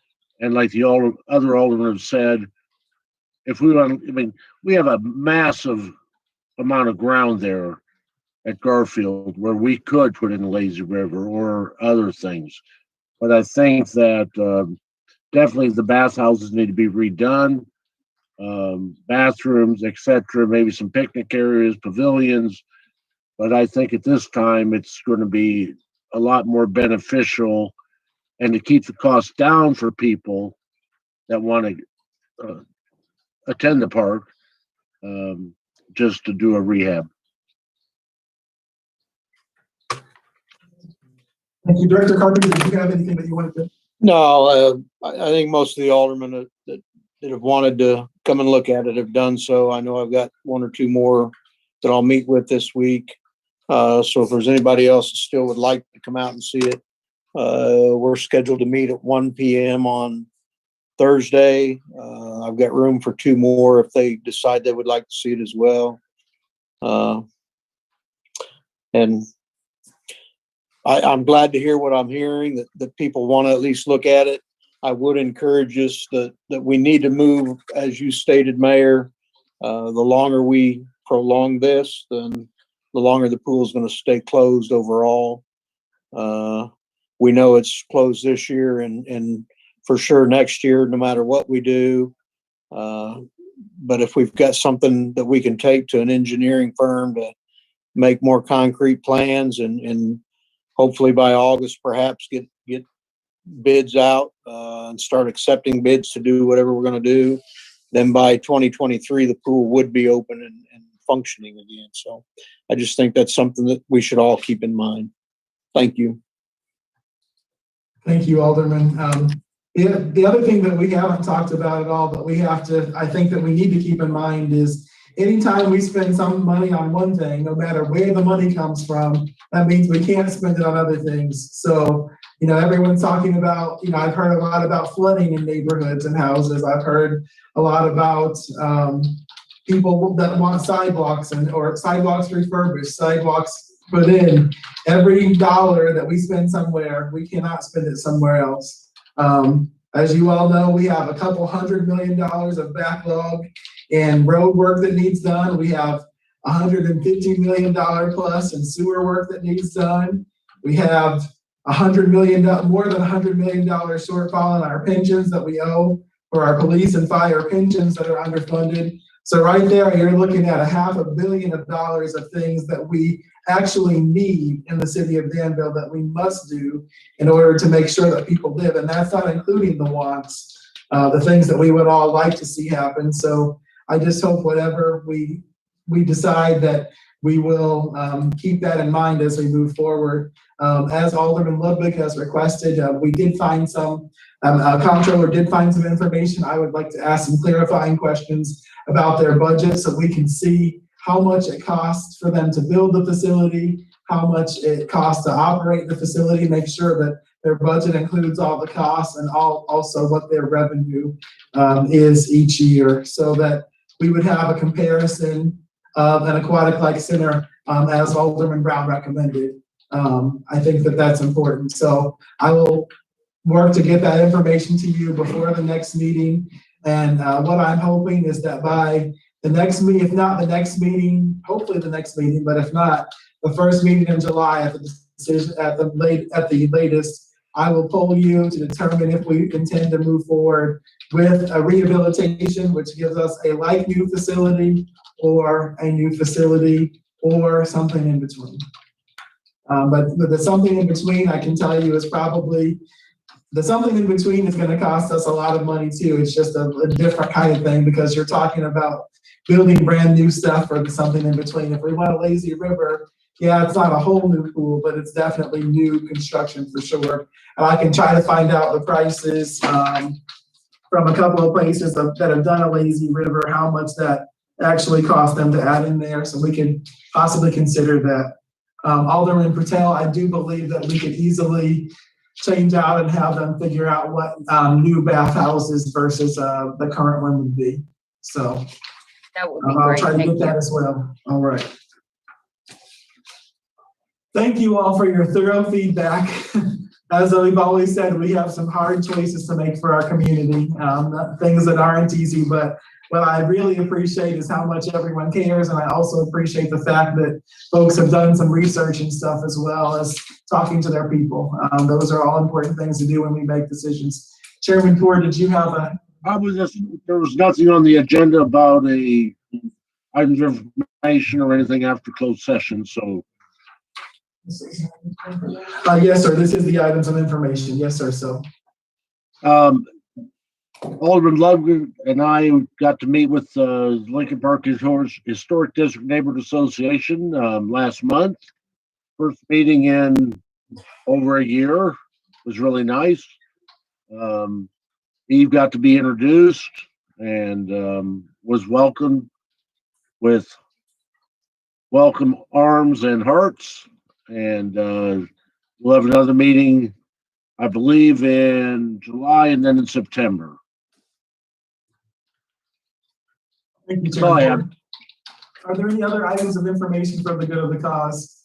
And like the other aldermen have said, if we want, I mean, we have a massive amount of ground there at Garfield where we could put in a lazy river or other things. But I think that definitely the bathhouses need to be redone, bathrooms, etc., maybe some picnic areas, pavilions. But I think at this time it's going to be a lot more beneficial and to keep the cost down for people that want to attend the park, just to do a rehab. Thank you. Director Carpenter, did you have anything that you wanted to? No, I think most of the aldermen that have wanted to come and look at it have done so. I know I've got one or two more that I'll meet with this week. So if there's anybody else that still would like to come out and see it, we're scheduled to meet at 1 p.m. on Thursday. I've got room for two more if they decide they would like to see it as well. And I'm glad to hear what I'm hearing, that people want to at least look at it. I would encourage us that we need to move, as you stated, Mayor. The longer we prolong this, then the longer the pool is going to stay closed overall. We know it's closed this year and for sure next year, no matter what we do. But if we've got something that we can take to an engineering firm to make more concrete plans and hopefully by August, perhaps get bids out and start accepting bids to do whatever we're going to do, then by 2023, the pool would be open and functioning again. So I just think that's something that we should all keep in mind. Thank you. Thank you, Alderman. The other thing that we haven't talked about at all, but I think that we need to keep in mind is anytime we spend some money on one thing, no matter where the money comes from, that means we can't spend it on other things. So, everyone's talking about, I've heard a lot about flooding in neighborhoods and houses. I've heard a lot about people that want sidewalks or sidewalks refurbished, sidewalks put in. Every dollar that we spend somewhere, we cannot spend it somewhere else. As you all know, we have a couple $100 million of backlog and road work that needs done. We have $150 million plus in sewer work that needs done. We have more than $100 million shortfall in our pensions that we owe for our police and fire pensions that are underfunded. So right there, you're looking at $500 million of things that we actually need in the city of Danville that we must do in order to make sure that people live. And that's not including the wants, the things that we would all like to see happen. So I just hope whatever we decide that we will keep that in mind as we move forward. As Alderman Ludwig has requested, we did find some, comptroller did find some information. I would like to ask some clarifying questions about their budget so we can see how much it costs for them to build the facility, how much it costs to operate the facility, make sure that their budget includes all the costs and also what their revenue is each year, so that we would have a comparison of an aquatic-like center as Alderman Brown recommended. I think that that's important. So I will work to get that information to you before the next meeting. And what I'm hoping is that by the next meeting, if not the next meeting, hopefully the next meeting, but if not, the first meeting in July at the decision at the latest, I will poll you to determine if we intend to move forward with a rehabilitation, which gives us a like new facility or a new facility or something in between. But the something in between, I can tell you, is probably the something in between is going to cost us a lot of money too. It's just a different kind of thing because you're talking about building brand new stuff or something in between. If we want a lazy river, yeah, it's not a whole new pool, but it's definitely new construction for sure. And I can try to find out the prices from a couple of places that have done a lazy river, how much that actually cost them to add in there, so we can possibly consider that. Alderman Patel, I do believe that we could easily change out and have them figure out what new bathhouses versus the current one would be. So that would be I'll great. try to get that as well. All right. Thank you all for your thorough feedback. as we've always said, we have some hard choices to make for our community, things that aren't easy, but what I really appreciate is how much everyone cares, and I also appreciate the fact that folks have done some research and stuff as well as talking to their people. Those are all important things to do when we make decisions. Chairman Ford, did you have a? There was nothing on the agenda about items of information or anything after closed session, so. Yes, sir, this is the items of information. Yes, sir, so. Alderman Ludwig and I got to meet with Lincoln Park Historic District Neighborhood Association last month. First meeting in over a year. Was really nice. Eve got to be introduced and was welcomed with welcome arms and hearts. And we'll have another meeting, I believe, in July and then in September. Thank you, That's all I have. Chairman. Are there any other items of information for the good of the cause?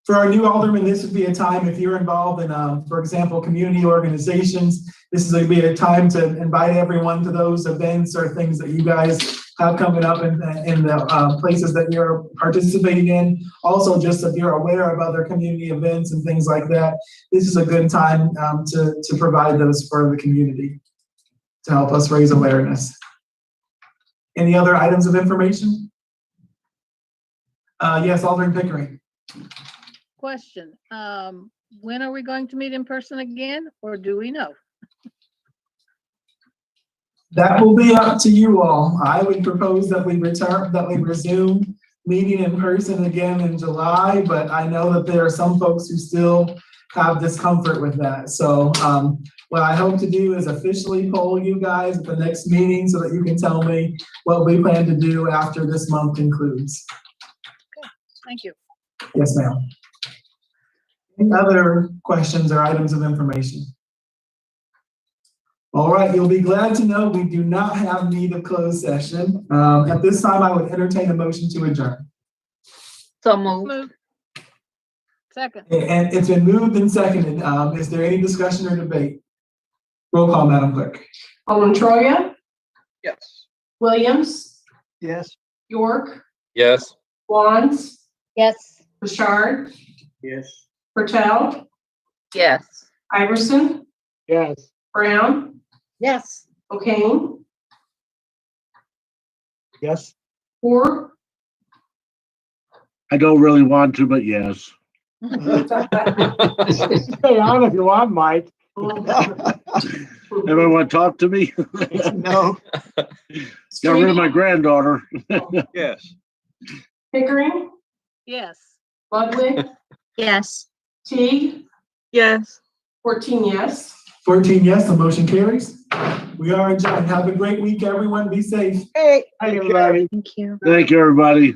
For our new aldermen, this would be a time, if you're involved in, for example, community organizations, this is going to be a time to invite everyone to those events or things that you guys have coming up in the places that you're participating in. Also, just if you're aware of other community events and things like that, this is a good time to provide those for the community to help us raise awareness. Any other items of information? Yes, Alderman Pickering. Question, when are we going to meet in person again, or do we know? That will be up to you all. I would propose that we resume meeting in person again in July, but I know that there are some folks who still have discomfort with that. So what I hope to do is officially poll you guys at the next meeting so that you can tell me what we plan to do after this month concludes. Okay, thank you. Yes, ma'am. Any other questions or items of information? All right, you'll be glad to know we do not have need of closed session. At this time, I would entertain a motion to adjourn. So moved. Second. And it's been moved and seconded. Is there any discussion or debate? Roll call, Madam Clerk. Alderman Troya, Yes. Williams, Yes. York, Yes. Wands, Yes. Bouchard, Yes. Patel, Yes. Iverson, Yes. Brown, Yes. O'Kane, Yes. Ford. I don't really want to, but yes. Stay on if you want, Mike. Everyone want to talk to me? No. Got rid of my granddaughter. Yes. Pickering, Yes. Ludwig, Yes. Teague, Yes. 14 yes. 14 yes, the motion carries. We are adjourned. Have a great week, everyone. Be safe. Hey. Hi, everybody. Thank you. Thank you, everybody.